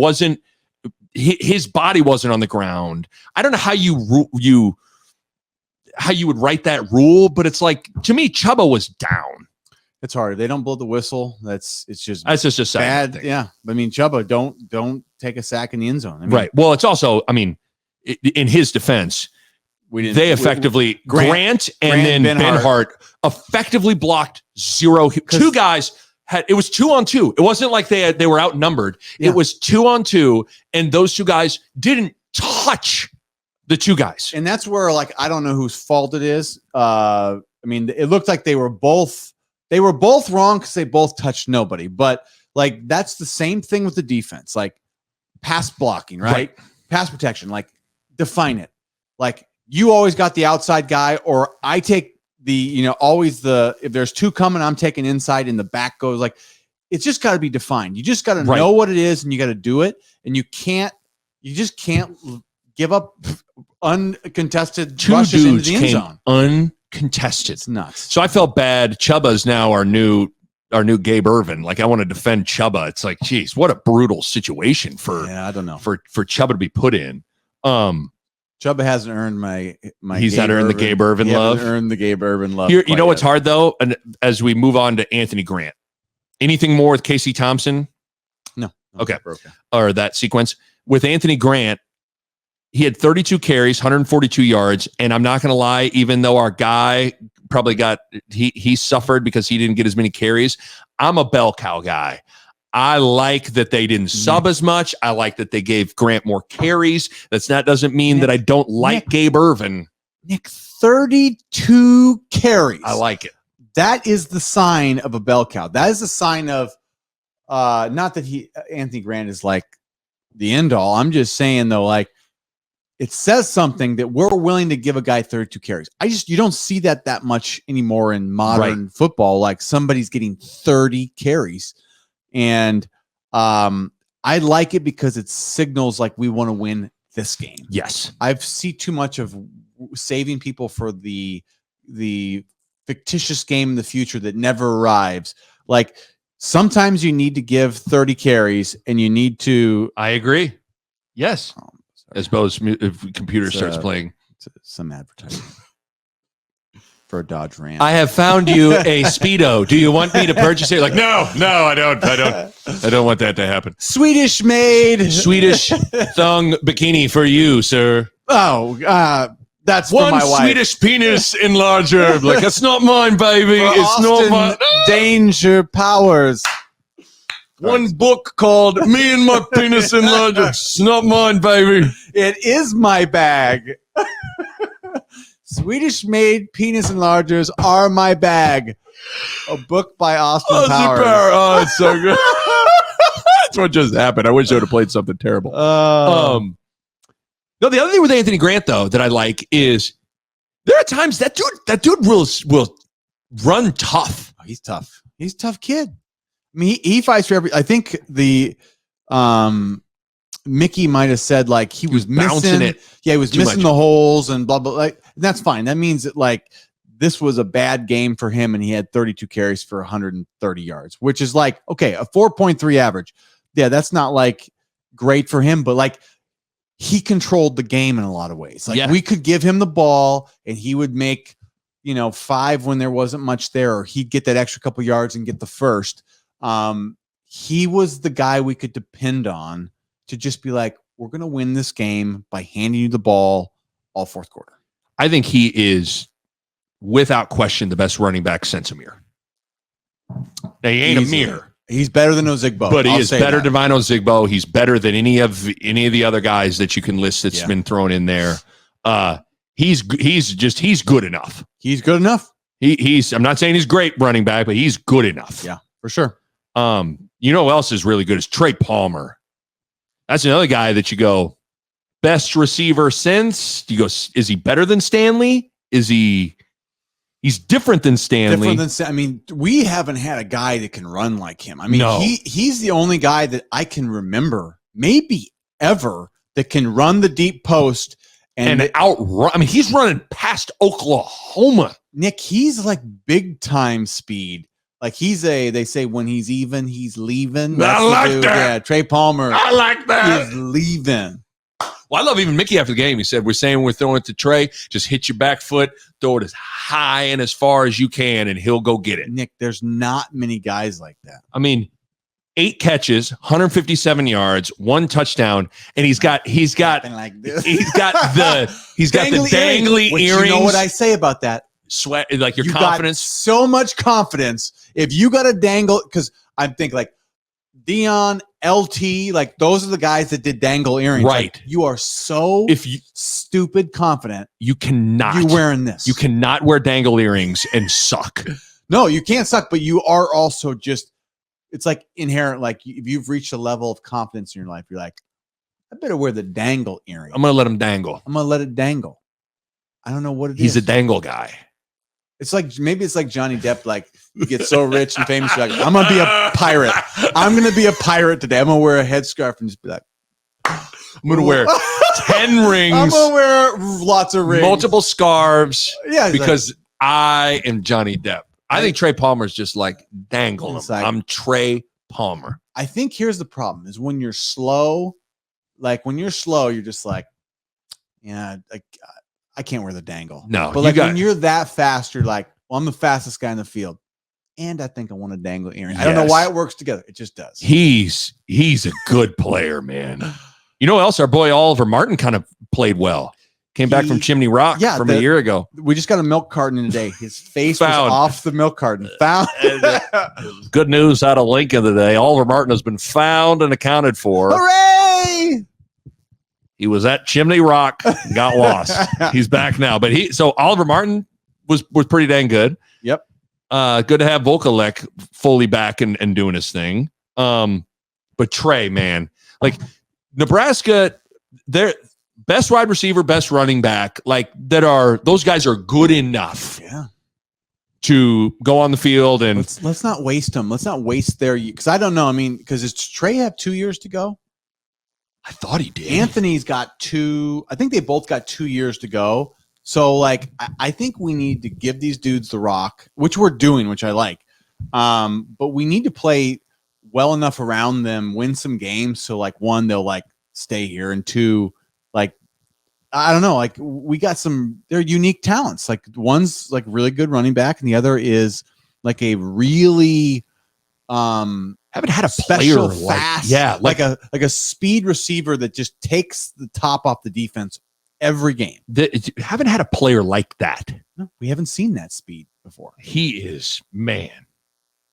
his body wasn't on the ground. I don't know how how you would write that rule, but it's like, to me, Chuba was down. It's hard. They don't blow the whistle. That's just a bad thing. Yeah. I mean, Chuba, don't take a sack in the end zone. I mean, right. Well, it's also, I mean, in his defense, they effectively Grant and then Benhart effectively blocked zero. Two guys it was 2-on-2. It wasn't like they were outnumbered. Yeah. It was 2-on-2, and those two guys didn't touch the two guys. And that's where, like, I don't know whose fault it is. I mean, it looked like they were both wrong because they both touched nobody. But like, that's the same thing with the defense, like pass blocking, right? Pass protection, like define it. Like, you always got the outside guy, or I take if there's two coming, I'm taking inside and the back goes. Like, it's just got to be defined. You just got to know what it is and you got to do it. And you just can't give up uncontested two rushes dudes into the end zone. Uncontested. It's nuts. So I felt bad. Chuba's now our new Gabe Ervin. Like, I want to defend Chuba. It's like, geez, what a brutal situation I don't know. For Chuba to be put in. Chuba hasn't earned my he's not earned the Gabe Ervin love. Hasn't earned the Gabe Ervin love. Here, you know what's hard though, and as we move on to Anthony Grant, anything more with Casey Thompson? No. Okay. Or that sequence with Anthony Grant, he had 32 carries, 142 yards, and I'm not going to lie, even though our guy probably he suffered because he didn't get as many carries. I'm a bell cow guy. I like that they didn't sub as much. I like that they gave Grant more carries. That doesn't mean that I don't like Gabe Ervin. Nick, 32 carries. I like it. That is the sign of a bell cow. That is the sign of not that Anthony Grant is like the end all. I'm just saying though, like it says something that we're willing to give a guy 32 carries. You don't see that much anymore in modern football. Like somebody's getting 30 carries, and I like it because it signals like we want to win this game. Yes, I've seen too much of saving people for the fictitious game in the future that never arrives. Like sometimes you need to give 30 carries, and you need to. I agree. Yes. As opposed if computer starts playing some advertising for a Dodge Ram. I have found you a Speedo. Do you want me to purchase it? Like, no, I don't. I don't want that to happen. Swedish made Swedish thong bikini for you, sir. Oh, that's one for my wife. Swedish penis enlarger. Like, that's not mine, baby. For it's Austin not mine. Danger Powers. One book called Me and My Penis Enlarger. It's not mine, baby. It is my bag. Swedish made penis enlargers are my bag. A book by Austin Powers. Oh, it's so good. That's what just happened. I wish I would have played something terrible. No, the other thing with Anthony Grant, though, that I like is there are times that dude will run tough. Oh, he's tough. He's a tough kid. I mean, he fights for every. I think the Mickey might have said like he was bouncing missing it. Yeah, he was missing the holes and blah blah. Like that's fine. That means that like this was a bad game for him, and he had 32 carries for 130 yards, which is like okay, a 4.3 average. Yeah, that's not like great for him, but like he controlled the game in a lot of ways. Like we could give him the ball, and he would make 5 when there wasn't much there, or he'd get that extra couple yards and get the first. He was the guy we could depend on to just be like, we're going to win this game by handing you the ball all fourth quarter. I think he is, without question, the best running back since Amir. Now, he ain't Amir. He's better than Ozigbo. But he is better than Ozigbo. He's better than any of the other guys that you can list that's been thrown in there. He's good enough. He's good enough. I'm not saying he's great running back, but he's good enough. Yeah, for sure. You know who else is really good is Trey Palmer. That's another guy that you go, best receiver since. You go, is he better than Stanley? He's different than Stanley. I mean, we haven't had a guy that can run like him. I mean, he's the only guy that I can remember, maybe ever, that can run the deep post and outrun. I mean, he's running past Oklahoma. Nick, he's like big time speed. Like they say when he's even, he's leaving. That's I like that. Yeah, Trey Palmer. I like that. He's leaving. Well, I love even Mickey after the game. He said, we're throwing it to Trey. Just hit your back foot, throw it as high and as far as you can, and he'll go get it. Nick, there's not many guys like that. I mean, 8 catches, 157 yards, 1 touchdown, and he's got like this. he's got the dangly earrings. You know what I say about that? Sweat, like your confidence. Got so much confidence. If you got a dangle, because I think like Dion, LT, like those are the guys that did dangle earrings. Right. Like, you are so stupid confident. You cannot. You wearing this. You cannot wear dangle earrings and suck. No, you can't suck, but you are also just, it's like inherent. Like if you've reached a level of confidence in your life, you're like, I better wear the dangle earring. I'm going to let him dangle. I'm going to let it dangle. I don't know what it is. He's a dangle guy. It's like, maybe it's like Johnny Depp, like you get so rich and famous, you're like, I'm going to be a pirate. I'm going to be a pirate today. I'm going to wear a headscarf and just be like, I'm going to wear 10 rings. I'm going to wear lots of rings. Multiple scarves. Yeah. Because I am Johnny Depp. I think Trey Palmer's just like dangle him. Like, I'm Trey Palmer. I think here's the problem is when you're slow, you're just like, yeah, like, I can't wear the dangle. No, but like when you're that fast, you're like, well, I'm the fastest guy in the field, and I think I want a dangle earring. I don't know why it works together. It just does. He's a good player, man. You know what else? Our boy Oliver Martin kind of played well. Came back from Chimney Rock from a year ago. We just got a milk carton in today. His face was off the milk carton. Found. Good news out of Lincoln today. Oliver Martin has been found and accounted for. Hooray! He was at Chimney Rock, got lost. He's back now. But so Oliver Martin was pretty dang good. Yep. Good to have Vokalek fully back and doing his thing. But Trey, man, like Nebraska, their best wide receiver, best running back, like those guys are good enough. Yeah. To go on the field and let's not waste them. Let's not waste their, because I don't know. I mean, because does Trey have 2 years to go? I thought he did. Anthony's got 2. I think they both got 2 years to go. So, like, I think we need to give these dudes the rock, which we're doing, which I like. But we need to play well enough around them, win some games. So, like, 1, they'll like stay here, and 2, like, I don't know, like we got they're unique talents. Like one's like really good running back, and the other is like a really haven't had a special, player fast, like a speed receiver that just takes the top off the defense every game. Haven't had a player like that. No, we haven't seen that speed before. He is, man.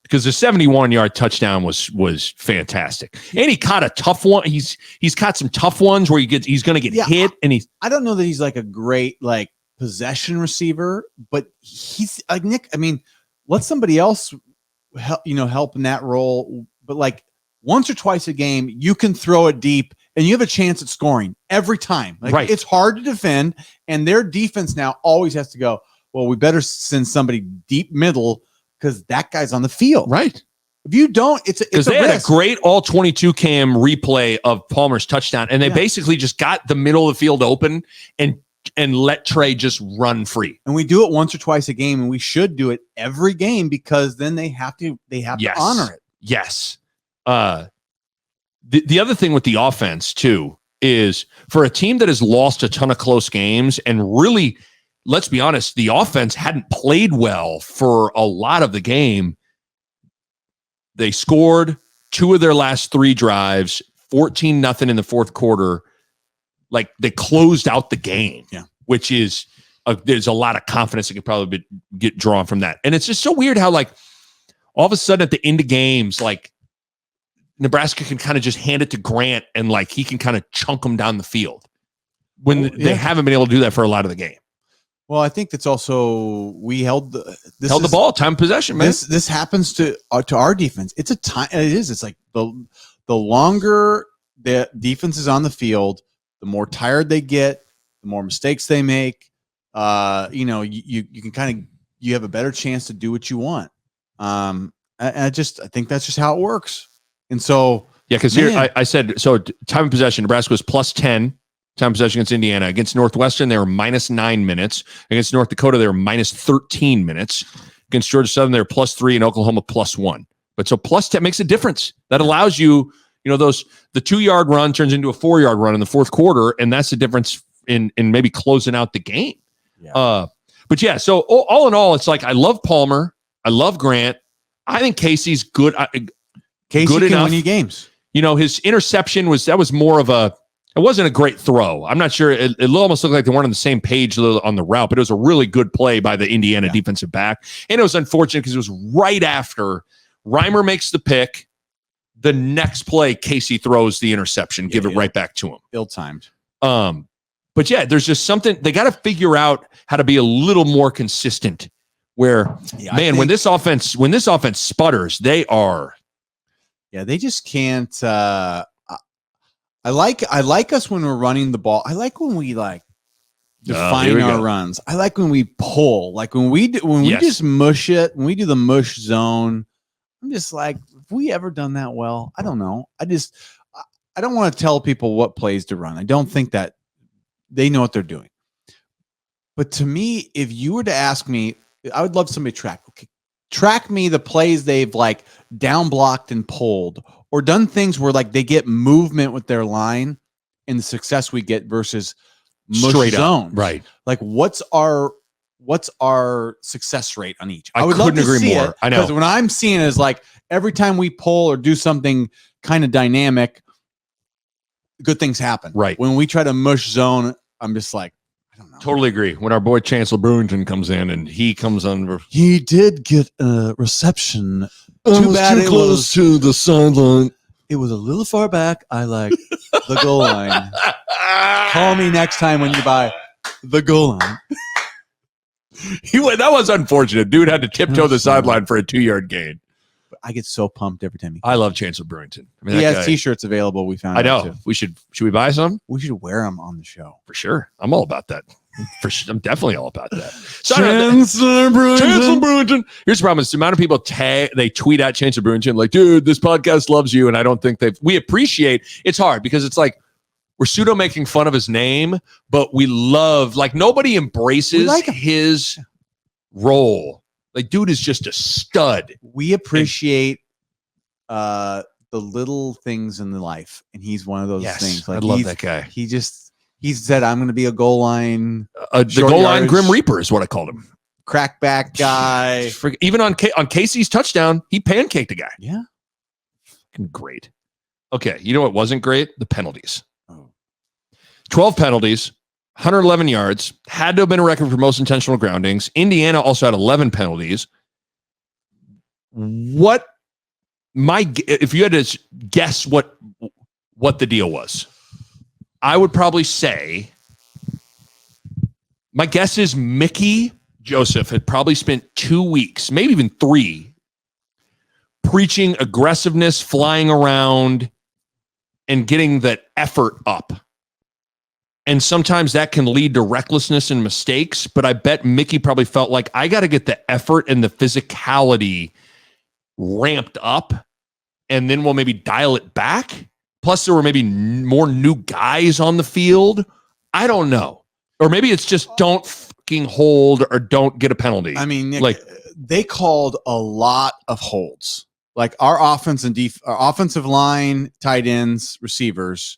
Because the 71-yard touchdown was fantastic, and he caught a tough one. He's caught some tough ones where he's going to get hit, and I don't know that he's like a great like possession receiver, but he's like Nick. I mean, let somebody else help in that role. But like once or twice a game, you can throw it deep, and you have a chance at scoring every time. Like right. It's hard to defend, and their defense now always has to go, well, we better send somebody deep middle, because that guy's on the field. Right. If you don't, it's because they had a great all 22 cam replay of Palmer's touchdown, and they basically just got the middle of the field open and let Trey just run free. And we do it once or twice a game, and we should do it every game, because then they have to honor it. Yes. The other thing with the offense too is for a team that has lost a ton of close games, and really, let's be honest, the offense hadn't played well for a lot of the game. They scored 2 of their last 3 drives, 14-0 in the fourth quarter. Like they closed out the game, which is there's a lot of confidence that could probably get drawn from that. And it's just so weird how like all of a sudden at the end of games, like Nebraska can kind of just hand it to Grant, and like he can kind of chunk them down the field when they haven't been able to do that for a lot of the game. Well, I think that's also we held the ball, time of possession, man. This happens to our defense. It's a time. It is. It's like the longer the defense is on the field, the more tired they get, the more mistakes they make. You can kind of you have a better chance to do what you want. I think that's just how it works. And so because here I said so. Time of possession, Nebraska was plus 10. Time possession against Indiana. Against Northwestern, they were minus 9 minutes. Against North Dakota, they were minus 13 minutes. Against Georgia Southern, they were plus 3, and Oklahoma plus 1. But so plus 10 makes a difference. That allows you, the 2-yard run turns into a 4-yard run in the fourth quarter, and that's the difference in maybe closing out the game. Yeah. So all in all, it's like I love Palmer, I love Grant. I think Casey's good. Casey good can enough. win you games. His interception was more of a. It wasn't a great throw. I'm not sure. It almost looked like they weren't on the same page on the route, but it was a really good play by the Indiana defensive back. And it was unfortunate because it was right after Reimer makes the pick. The next play, Casey throws the interception, give it right back to him. Ill-timed. But there's just something. They got to figure out how to be a little more consistent where, when this offense sputters, they are. Yeah, they just can't. I like us when we're running the ball. I like when we define our runs. I like when we pull. Like when we just mush it, when we do the mush zone. I'm just like, have we ever done that well? I don't know. I don't want to tell people what plays to run. I don't think that they know what they're doing. But to me, if you were to ask me, I would love somebody to track me the plays they've like down blocked and pulled, or done things where like they get movement with their line and the success we get versus straight zones. Right. Like what's our success rate on each? I would love to agree more. I know. Because what I'm seeing is like every time we pull or do something kind of dynamic, good things happen. Right. When we try to mush zone, I'm just like, I don't know. Totally agree. When our boy Chancellor Brewington comes in and he comes on. He did get a reception. Too bad it was to the sideline. It was a little far back. I like the goal line. Call me next time when you buy the goal line. That was unfortunate. Dude had to tiptoe the sideline for a 2-yard gain. I get so pumped every time I love Chancellor Brewington. I mean, he that has guy, T-shirts available. We found. I know. out too. Should we buy some? We should wear them on the show For sure. I'm all about that. For sure. I'm definitely all about that. So Chancellor Brewington. Here's the problem: is the amount of people they tweet at Chancellor Brewington like, "Dude, this podcast loves you," and I don't think we appreciate. It's hard because it's like we're pseudo making fun of his name, but we love like nobody embraces his role. Like, dude is just a stud. We appreciate the little things in the life, and he's one of those things. Like, I love that guy. He said, "I'm going to be a goal line, the goal line Grim Reaper is what I called him. Crackback guy." Even on Casey's touchdown, he pancaked a guy. Yeah, great. Okay, you know what wasn't great? The penalties. Oh. 12 penalties, 111 yards. Had to have been a record for most intentional groundings. Indiana also had 11 penalties. If you had to guess what the deal was, I would probably say, my guess is Mickey Joseph had probably spent 2 weeks, maybe even 3, preaching aggressiveness, flying around, and getting that effort up. And sometimes that can lead to recklessness and mistakes, but I bet Mickey probably felt like, I got to get the effort and the physicality ramped up, and then we'll maybe dial it back. Plus, there were maybe more new guys on the field. I don't know. Or maybe it's just don't fucking hold or don't get a penalty. I mean, Nick, like, they called a lot of holds. Like our offense and our offensive line, tight ends, receivers.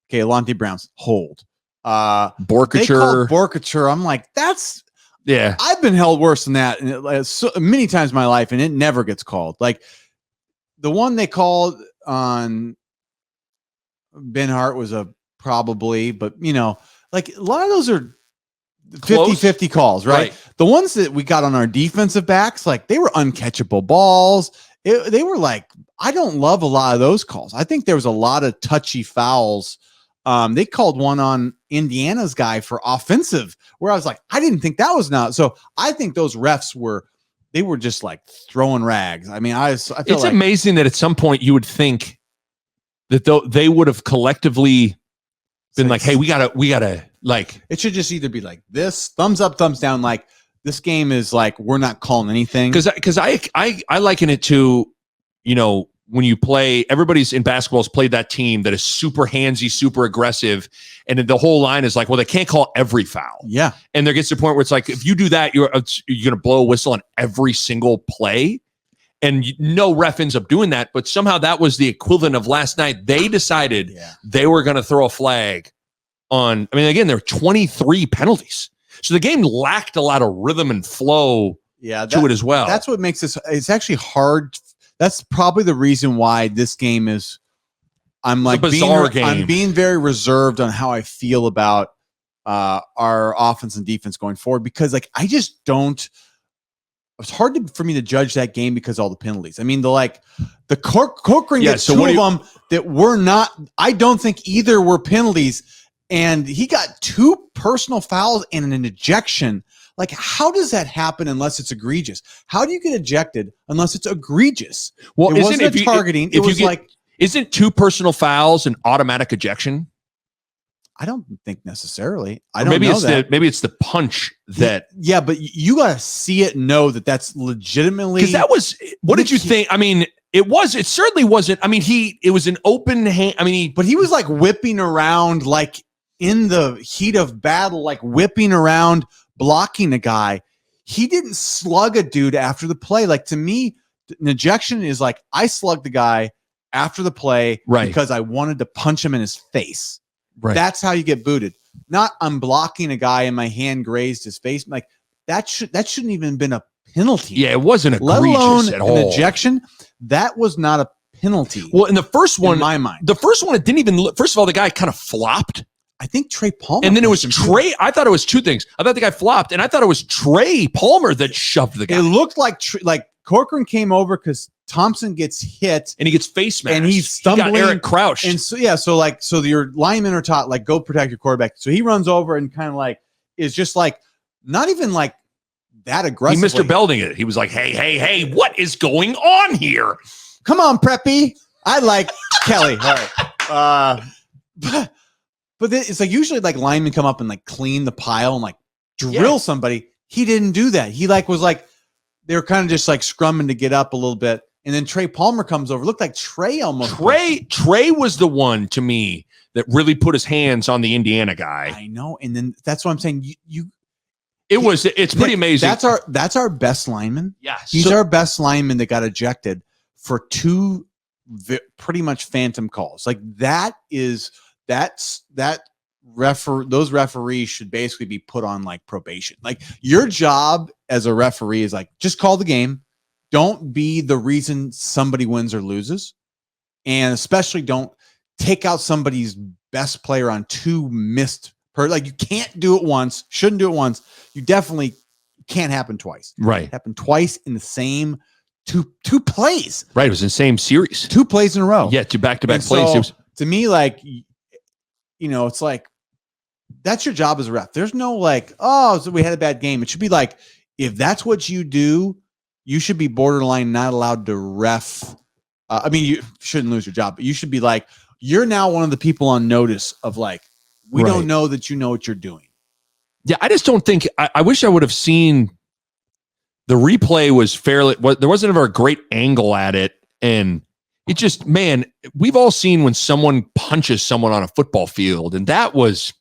Okay, Alante Brown's hold. Borkature. I'm like, that's I've been held worse than that, and so many times in my life, and it never gets called. Like the one they called on Ben Hart was a probably, but like a lot of those are 50-50 calls, right? The ones that we got on our defensive backs, like they were uncatchable balls. They were like, I don't love a lot of those calls. I think there was a lot of touchy fouls. They called one on Indiana's guy for offensive, where I was like, I didn't think that was not. So I think those refs were just like throwing rags. I mean, I feel it's amazing that at some point you would think that they would have collectively been like, hey, we gotta like, it should just either be like this, thumbs up, thumbs down. Like this game is like, we're not calling anything. Cause I liken it to, when you play, everybody's in basketball has played that team that is super handsy, super aggressive. And the whole line is like, well, they can't call every foul. Yeah. And there gets to a point where it's like, if you do that, you're going to blow a whistle on every single play. And no ref ends up doing that. But somehow that was the equivalent of last night. They decided they were going to throw a flag on, I mean, again, there were 23 penalties. So the game lacked a lot of rhythm and flow to it as well. That's what makes this, it's actually hard. That's probably the reason why this game is, I'm like, I'm being very reserved on how I feel about our offense and defense going forward, because like, I just don't, it's hard for me to judge that game because of all the penalties. I mean, the Corcoran gets two of them that were not, I don't think either were penalties. And he got 2 personal fouls and an ejection. Like, how does that happen unless it's egregious? How do you get ejected unless it's egregious? Well, it wasn't a targeting. It was like, isn't 2 personal fouls an automatic ejection? I don't think necessarily. I don't know that. Maybe it's the punch that. Yeah, but you got to see it and know that that's legitimately. Because that was. What did you think? I mean, it certainly wasn't. I mean, it was an open hand. I mean, but he was like whipping around, like in the heat of battle, like whipping around, blocking a guy. He didn't slug a dude after the play. Like, to me, an ejection is like, I slugged the guy after the play because I wanted to punch him in his face. Right. That's how you get booted. Not I'm blocking a guy and my hand grazed his face. Like that shouldn't even been a penalty. Yeah, it wasn't egregious at all. An ejection. That was not a penalty. Well, in the first one, in my mind, the first one, it didn't even look. First of all, the guy kind of flopped. I think Trey Palmer. And then it was Trey. I thought it was 2 things. I thought the guy flopped, and I thought it was Trey Palmer that shoved the guy. It looked like Corcoran came over because Thompson gets hit and he gets face smashed, and he's stumbling. He got Eric Crouch, and so your linemen are taught like go protect your quarterback. So he runs over and kind of like is just like not even like that He aggressively. Mr. Belding it. He was like, hey, what is going on here? Come on, Preppy. I like Kelly. All right. But then it's like usually like linemen come up and like clean the pile and like drill somebody. He didn't do that. He was like, they were kind of just like scrumming to get up a little bit. And then Trey Palmer comes over. Looked like Trey almost. Trey was the one to me that really put his hands on the Indiana guy. I know. And then that's what I'm saying. It's pretty amazing. That's our best lineman. Yes. He's our best lineman that got ejected for 2 pretty much phantom calls. Like those referees should basically be put on like probation. Like your job as a referee is like, just call the game. Don't be the reason somebody wins or loses. And especially don't take out somebody's best player on 2 missed like you can't do it once, shouldn't do it once. You definitely can't happen twice. Right. It happened twice in the same two plays. Right. It was in the same series. 2 plays in a row. Yeah, 2 back-to-back plays. So, to me, like, it's like that's your job as a ref. There's no like, so we had a bad game. It should be like, if that's what you do, you should be borderline not allowed to ref. You shouldn't lose your job, but you should be like, you're now one of the people on notice of like, we don't know that you know what you're doing. Yeah, I just don't think. I wish I would have seen the replay. There wasn't ever a great angle at it, and it just, man, we've all seen when someone punches someone on a football field, and that was,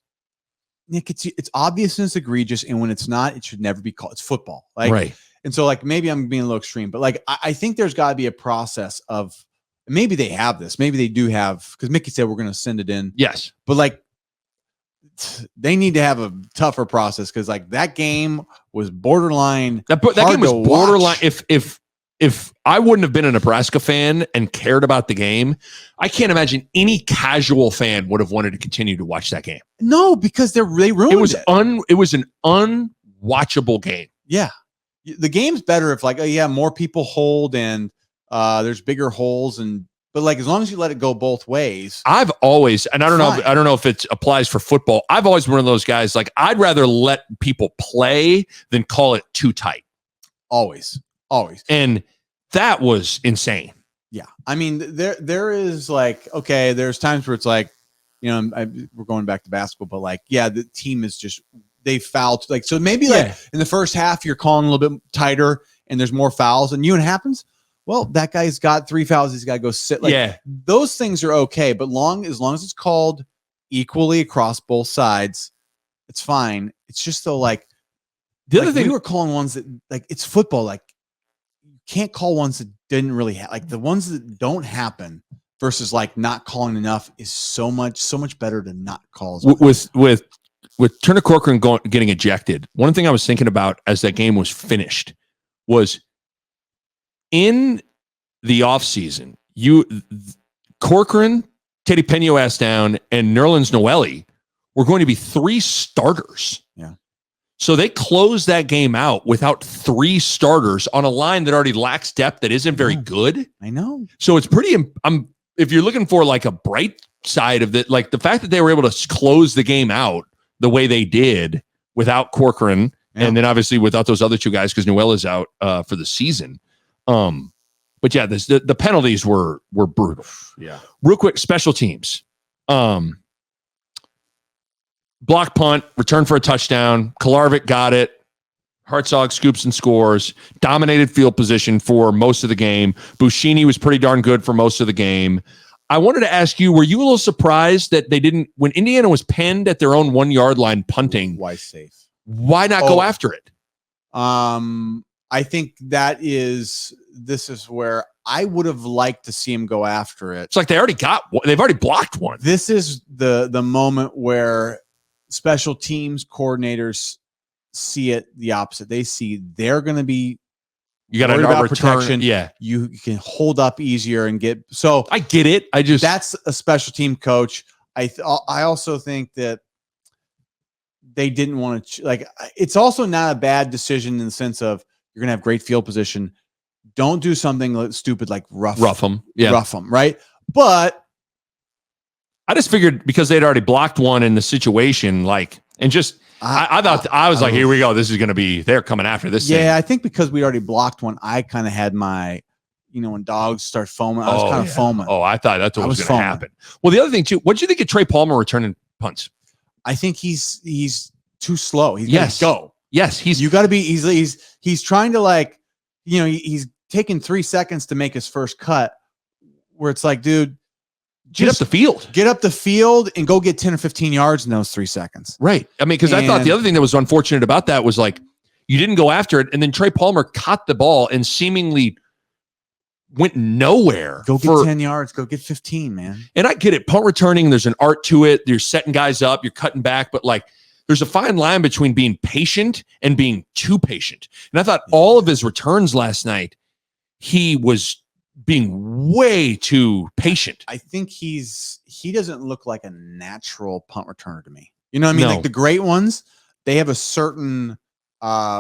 Nick. It's obvious and it's egregious, and when it's not, it should never be called. It's football, like, right? And so, like, maybe I'm being a little extreme, but like, I think there's got to be a process of maybe they have this, maybe they do have, because Mickey said we're going to send it in, yes, but like. They need to have a tougher process because like that game was borderline. That game was borderline. If I wouldn't have been a Nebraska fan and cared about the game, I can't imagine any casual fan would have wanted to continue to watch that game. No, because they ruined it. It was an unwatchable game. Yeah, the game's better if like more people hold and there's bigger holes but like as long as you let it go both ways. I've always, and I don't know if it applies for football. I've always been one of those guys like I'd rather let people play than call it too tight. Always. And that was insane. Yeah. I mean, there is like, okay, there's times where it's like, we're going back to basketball, but like, yeah, the team is just, they fouled. Like, so maybe like in the first half, you're calling a little bit tighter and there's more fouls and what happens? Well, that guy's got 3 fouls. He's got to go sit. Like, those things are okay. But as long as it's called equally across both sides, it's fine. It's just though, like, the other thing, we were calling ones that like, it's football. Like, you can't call ones that didn't really like the ones that don't happen versus like not calling enough is so much better to not call. With Turner Corcoran getting ejected. One thing I was thinking about as that game was finished was, in the offseason, Corcoran, Teddy Peño down, and Nerlens Noel were going to be 3 starters. Yeah. So they closed that game out without 3 starters on a line that already lacks depth that isn't very good. I know. So it's pretty, if you're looking for like a bright side of it, like the fact that they were able to close the game out the way they did without Corcoran, and then obviously without those other 2 guys because Noel is out for the season. But yeah, the penalties were brutal. Yeah. Real quick, special teams. Block punt, return for a touchdown. Kolarvik got it. Hartzog scoops and scores. Dominated field position for most of the game. Buschini was pretty darn good for most of the game. I wanted to ask you, were you a little surprised that they didn't, when Indiana was penned at their own 1-yard line punting? Why safe? Why not go after it? I think this is where I would have liked to see him go after it. It's like they've already blocked one. This is the moment where special teams coordinators see it the opposite. They see they're going to be you got about return, protection. Yeah, you can hold up easier and get. So I get it. That's a special team coach. I also think that they didn't want to like. It's also not a bad decision in the sense of you're going to have great field position. Don't do something stupid like rough them. Yeah, rough them. Right, but. I just figured because they'd already blocked one in the situation, like And just, I thought, I was like, here we go. This is going to be, they're coming after this thing. Yeah, I think because we already blocked one, I kind of had my, when dogs start foaming, I was kind of foaming. Oh, I thought that's what was going to happen. Well, the other thing too, what did you think of Trey Palmer returning punts? I think he's too slow. He's got to go. Yes, you got to be. He's trying to, like, he's taking 3 seconds to make his first cut, where it's like, dude, get up the field and go get 10 or 15 yards in those 3 seconds. Right. I mean, because I thought the other thing that was unfortunate about that was, like, you didn't go after it, and then Trey Palmer caught the ball and seemingly went nowhere. Go get 10 yards. Go get 15, man. And I get it. Punt returning, there's an art to it. You're setting guys up. You're cutting back. But, like, there's a fine line between being patient and being too patient. And I thought all of his returns last night, he was being way too patient. I think he doesn't look like a natural punt returner to me. You know what I mean? No. Like the great ones, they have a certain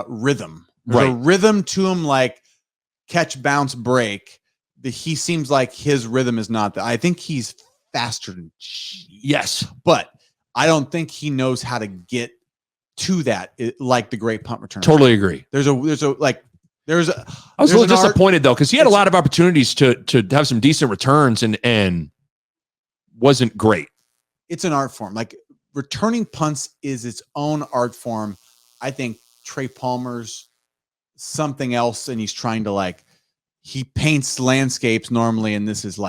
rhythm. There's a rhythm to him, like catch, bounce, break. He seems like his rhythm is not that. I think he's faster than but I don't think he knows how to get to that like the great punt returner. Totally agree. I was a little disappointed though, because he had a lot of opportunities to have some decent returns and wasn't great. It's an art form. Like, returning punts is its own art form. I think Trey Palmer's something else, and he's trying to, like, he paints landscapes normally, and this is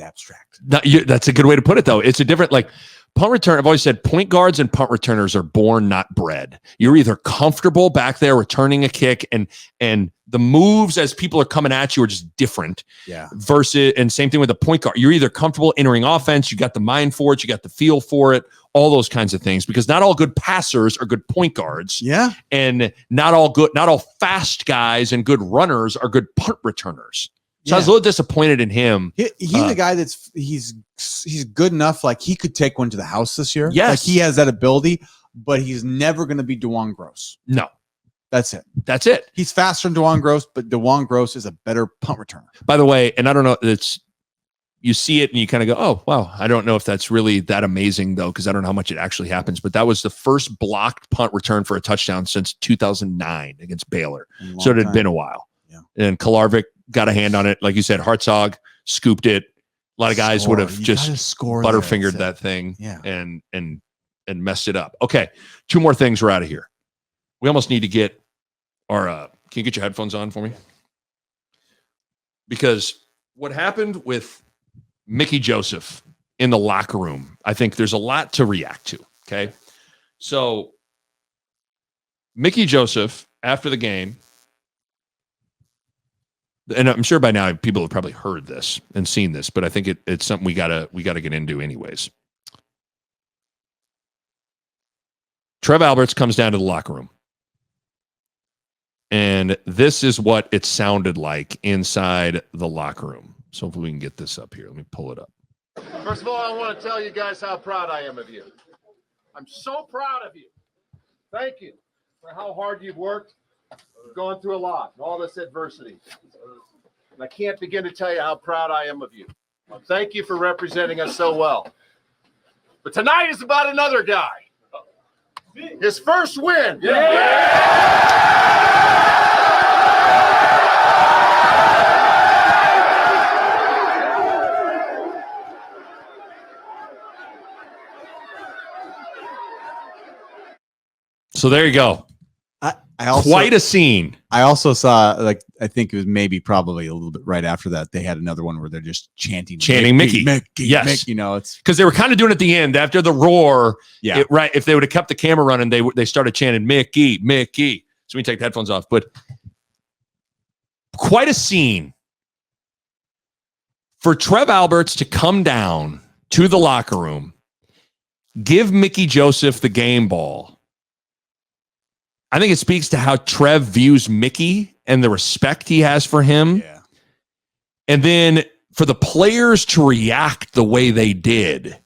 abstract. That's a good way to put it, though. It's a different, like, punt return. I've always said point guards and punt returners are born, not bred. You're either comfortable back there returning a kick, and the moves as people are coming at you are just different. Yeah. Versus, and same thing with the point guard. You're either comfortable entering offense, you got the mind for it, you got the feel for it, all those kinds of things. Because not all good passers are good point guards. Yeah. And not all fast guys and good runners are good punt returners. So I was a little disappointed in him. He's a guy he's good enough. Like, he could take one to the house this year. Yes. Like, he has that ability, but he's never going to be DeJuan Gross. No. That's it. He's faster than DeJuan Gross, but DeJuan Gross is a better punt returner. By the way, and I don't know, you see it and you kind of go, oh, wow. I don't know if that's really that amazing, though, because I don't know how much it actually happens. But that was the first blocked punt return for a touchdown since 2009 against Baylor. So it had been a while. Yeah. And Kolarvik got a hand on it. Like you said, Hartzog scooped it. A lot of guys would have just butterfingered that thing and messed it up. Okay, 2 more things. We're out of here. We almost need to get our can you get your headphones on for me? Because what happened with Mickey Joseph in the locker room, I think there's a lot to react to. Okay. So Mickey Joseph, after the game, and I'm sure by now people have probably heard this and seen this, but I think it's something we gotta get into anyways. Trev Alberts comes down to the locker room. And this is what it sounded like inside the locker room. So hopefully we can get this up here. Let me pull it up. First of all, I want to tell you guys how proud I am of you. I'm so proud of you. Thank you for how hard you've worked. You've gone through a lot, all this adversity. And I can't begin to tell you how proud I am of you. Thank you for representing us so well. But tonight is about another guy. His first win. So there you go. I also, quite a scene. I also saw, like, I think it was probably a little bit right after that, they had another one where they're just chanting Mickey. Yes. Mickey, it's because they were kind of doing it at the end after the roar. Yeah. Right. If they would have kept the camera running, they started chanting Mickey. So we take the headphones off, but quite a scene for Trev Alberts to come down to the locker room, give Mickey Joseph the game ball. I think it speaks to how Trev views Mickey and the respect he has for him. Yeah. And then for the players to react the way they did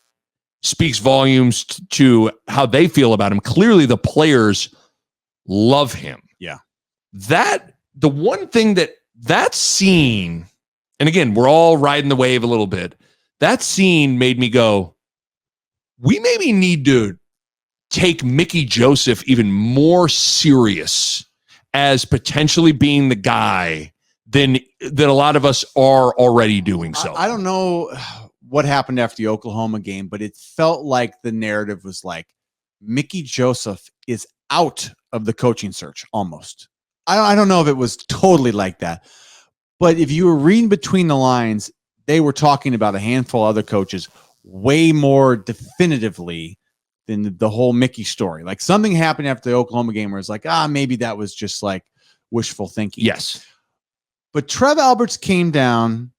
speaks volumes to how they feel about him. Clearly the players love him. Yeah. The one thing that scene, and again, we're all riding the wave a little bit. That scene made me go, we maybe need to take Mickey Joseph even more serious as potentially being the guy than a lot of us are already doing so. I don't know what happened after the Oklahoma game, but it felt like the narrative was like Mickey Joseph is out of the coaching search almost. I don't know if it was totally like that, but if you were reading between the lines, they were talking about a handful of other coaches way more definitively than the whole Mickey story. Like something happened after the Oklahoma game where it's like, maybe that was just like wishful thinking. Yes. But Trev Alberts came down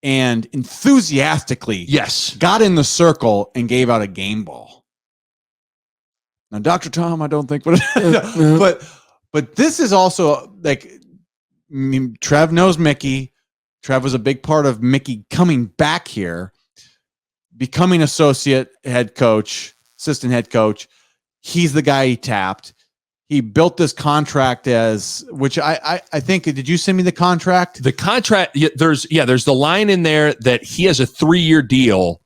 and enthusiastically got in the circle and gave out a game ball. Now, Dr. Tom, I don't think, but this is also like, Trev knows Mickey. Trev was a big part of Mickey coming back here, becoming assistant head coach. He's the guy he tapped. He built this contract which I think, did you send me the contract? The contract, there's the line in there that he has a 3-year deal,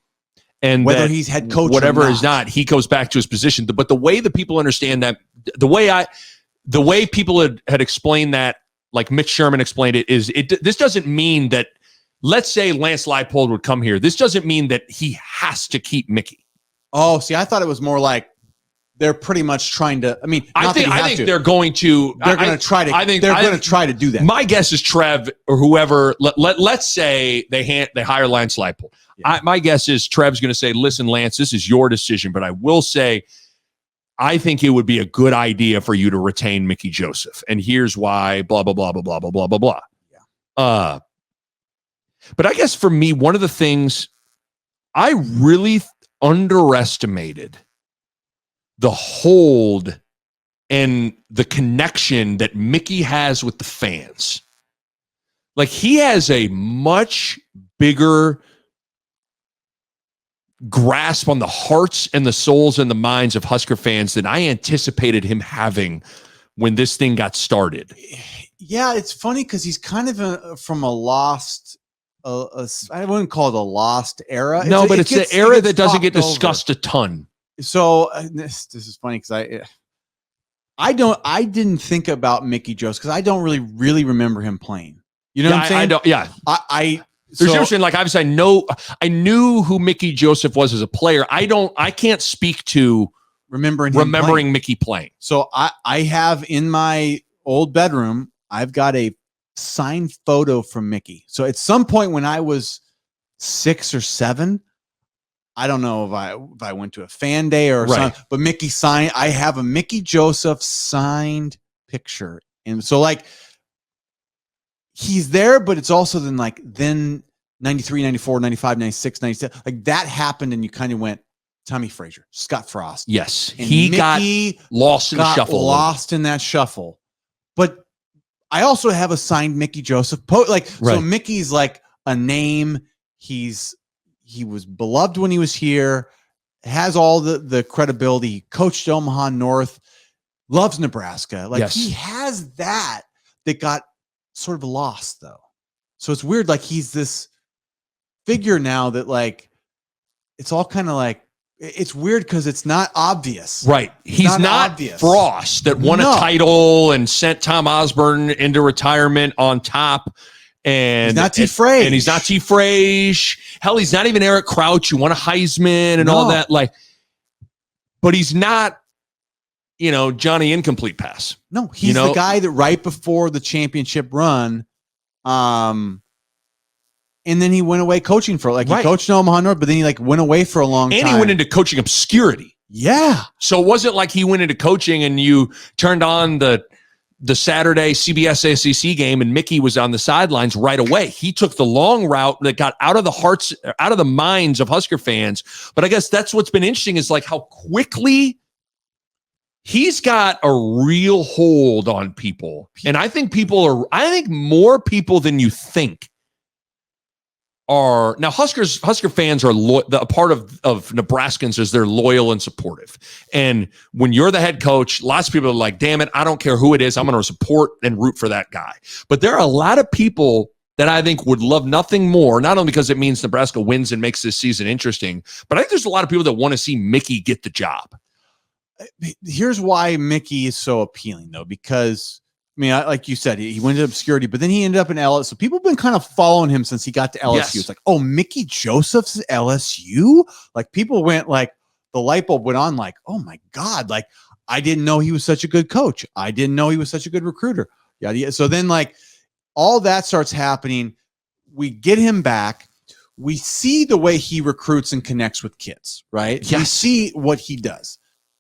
and whether he's head coach whatever or is not, he goes back to his position. But the way that people understand that, the way people had explained that, like Mitch Sherman explained it, this doesn't mean that, let's say Lance Leipold would come here. This doesn't mean that he has to keep Mickey. Oh, see, I thought it was more like they're pretty much trying to. I mean, I think they're going to. They're going to try to. I think they're going to try to do that. My guess is Trev or whoever. Let's say they hire Lance Leipold. Yeah. My guess is Trev's going to say, "Listen, Lance, this is your decision, but I will say, I think it would be a good idea for you to retain Mickey Joseph, and here's why." Blah blah blah blah blah blah blah blah blah. Yeah. But I guess for me, one of the things I really underestimated the hold and the connection that Mickey has with the fans. Like, he has a much bigger grasp on the hearts and the souls and the minds of Husker fans than I anticipated him having when this thing got started. Yeah, it's funny because he's kind of from a lost, I wouldn't call it a lost era. No, but it's the era that doesn't get discussed a ton. So this is funny because I didn't think about Mickey Joseph because I don't really remember him playing. You know what I'm saying? I don't. Yeah, There's interesting. Like, obviously, I knew who Mickey Joseph was as a player. I can't speak to remembering Mickey playing. So I have in my old bedroom, I've got a signed photo from Mickey. So at some point when I was 6 or 7. I don't know if I went to a fan day or something, but Mickey signed. I have a Mickey Joseph signed picture. And so like he's there, but it's also then 93, 94, 95, 96, 97. Like that happened and you kind of went Tommy Frazier, Scott Frost. Yes. And he Mickey got lost in the shuffle. Lost in that shuffle. But I also have a signed Mickey Joseph. So Mickey's like a name. He was beloved when he was here, has all the credibility. He coached Omaha North, loves Nebraska. He has that got sort of lost though. So it's weird. Like he's this figure now that like, it's all kind of like, it's weird because it's not obvious. Right. He's not obvious. Frost that won a title and sent Tom Osborne into retirement on top. And he's not T. Frage. And he's not T. Frage. Hell, he's not even Eric Crouch, who won a Heisman and all that. But he's not, Johnny Incomplete Pass. No, he's the guy that right before the championship run, and then he went away coaching for he coached in Omaha North, but then he went away for a long time. And he went into coaching obscurity. Yeah. So it wasn't like he went into coaching and you turned on the Saturday CBS SEC game and Mickey was on the sidelines right away. He took the long route that got out of the minds of Husker fans. But I guess that's what's been interesting is how quickly he's got a real hold on people. And I think more people than you think are now Husker fans are a part of Nebraskans is they're loyal and supportive. And when you're the head coach, lots of people are like, damn it, I don't care who it is. I'm going to support and root for that guy. But there are a lot of people that I think would love nothing more, not only because it means Nebraska wins and makes this season interesting, but I think there's a lot of people that want to see Mickey get the job. Here's why Mickey is so appealing, though, because, I mean, like you said, he went to obscurity, but then he ended up in LSU. So people have been kind of following him since he got to LSU. Yes. It's like, oh, Mickey Joseph's at LSU? Like, people went like, the light bulb went on like, oh my God, like, I didn't know he was such a good coach. I didn't know he was such a good recruiter. Yeah. So then, like, all that starts happening. We get him back. We see the way he recruits and connects with kids, right? Yes. We see what he does.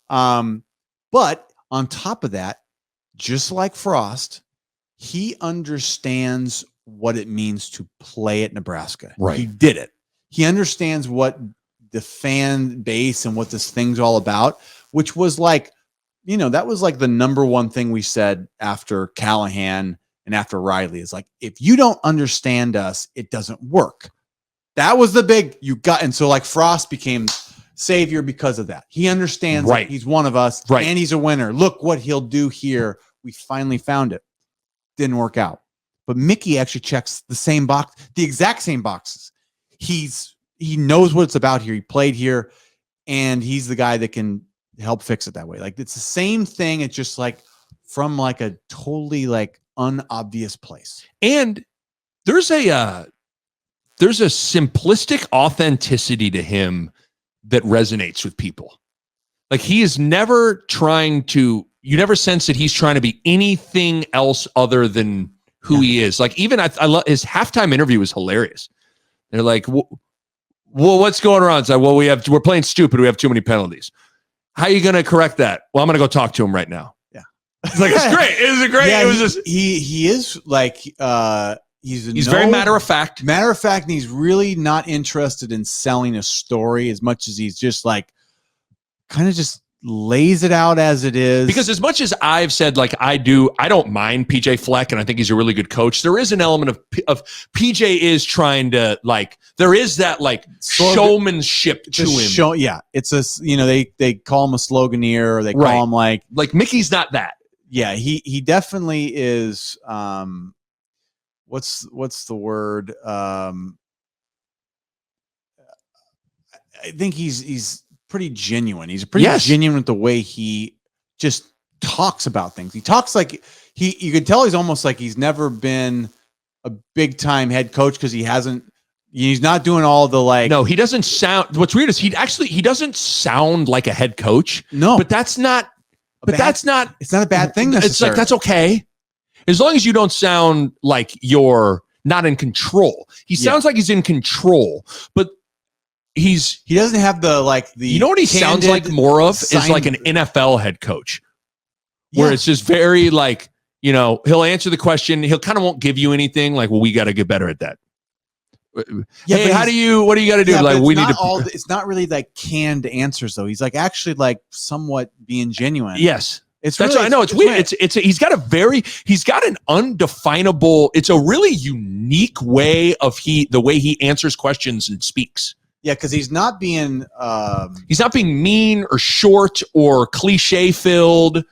But on top of that, just like Frost, he understands what it means to play at Nebraska. Right. He did it. He understands what the fan base and what this thing's all about, which was like, you know, that was like the number one thing we said after Callahan and after Riley is like, if you don't understand us, it doesn't work. That was the big, you got. And so like Frost became savior because of that. He understands that he's one of us and he's a winner. Look what he'll do here. We finally found it. Didn't work out. But Mickey actually checks the same box, the exact same boxes. He knows what it's about here. He played here, and he's the guy that can help fix it that way. Like, it's the same thing. It's just like from like a totally like unobvious place. And there's a simplistic authenticity to him that resonates with people. Like, he is never trying to, you never sense that he's trying to be anything else other than who he is. Like, even I love his halftime interview was hilarious. They're like, well, what's going on? It's like, well, we're playing stupid. We have too many penalties. How are you going to correct that? Well, I'm going to go talk to him right now. Yeah. It's like, it's great. It was great. Yeah, it was just, he is like, he's very matter of fact, and he's really not interested in selling a story as much as he's just like kind of just lays it out as it is. Because as much as I've said, like, I don't mind PJ Fleck, and I think he's a really good coach. There is an element of PJ is trying to, like, there is that like showmanship to him. Yeah, it's a, you know, they call him a sloganeer, or they call him like Mickey's not that. Yeah, he definitely is. What's the word? I think he's pretty genuine. He's pretty genuine with the way he just talks about things. He talks like you can tell he's almost like he's never been a big time head coach, because he's not doing all the like. No, he doesn't sound. What's weird is he doesn't sound like a head coach. No, but that's not. It's not a bad thing. It's like, that's okay. As long as you don't sound like you're not in control. He sounds like he's in control, but he doesn't have the you know what he sounds like more of is like an NFL head coach, where it's just very like, you know, he'll answer the question. He'll kind of won't give you anything like, well, we got to get better at that. Yeah, hey, what do you got to do? Like, we need to. It's not really like canned answers though. He's like actually like somewhat being genuine. Yes. That's really, I know it's weird. He's got an undefinable, it's a really unique way of the way he answers questions and speaks. Yeah, because he's not being mean or short or cliche filled,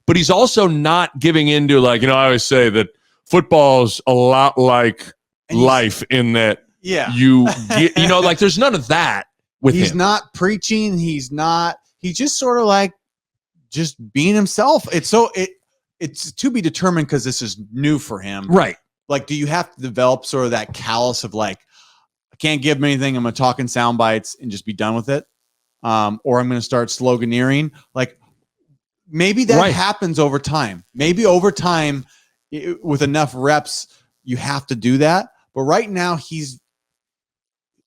but he's also not giving into, like, you know, I always say that football's a lot like life in that you get, you know, like, there's none of that with him. He's not preaching. He's just sort of like just being himself. It's to be determined, because this is new for him. Right. Like, do you have to develop sort of that callus of like, I can't give him anything, I'm going to talk in sound bites and just be done with it? Or I'm going to start sloganeering. Like, maybe that happens over time. Maybe over time, with enough reps, you have to do that. But right now, at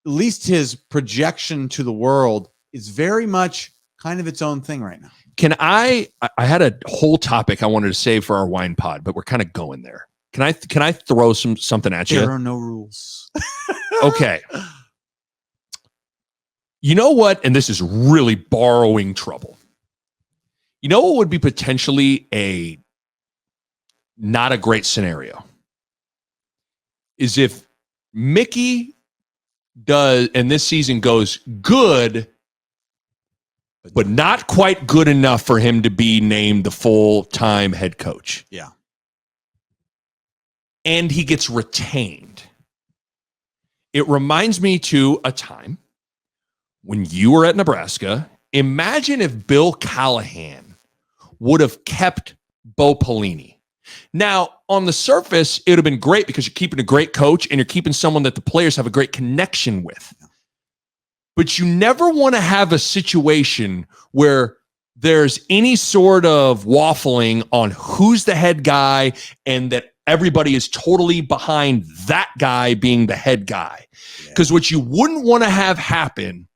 least his projection to the world is very much kind of its own thing right now. I had a whole topic I wanted to save for our wine pod, but we're kind of going there. Can I throw something at you? There are no rules. Okay. You know what? And this is really borrowing trouble. You know what would be potentially not a great scenario is if Mickey does, and this season goes good, but not quite good enough for him to be named the full-time head coach. Yeah. And he gets retained. it reminds me to a time when you were at Nebraska. Imagine if Bill Callahan would have kept Bo Pelini. Now, on the surface, it would have been great because you're keeping a great coach and you're keeping someone that the players have a great connection with. But you never want to have a situation where there's any sort of waffling on who's the head guy and that everybody is totally behind that guy being the head guy. Because what you wouldn't want to have happen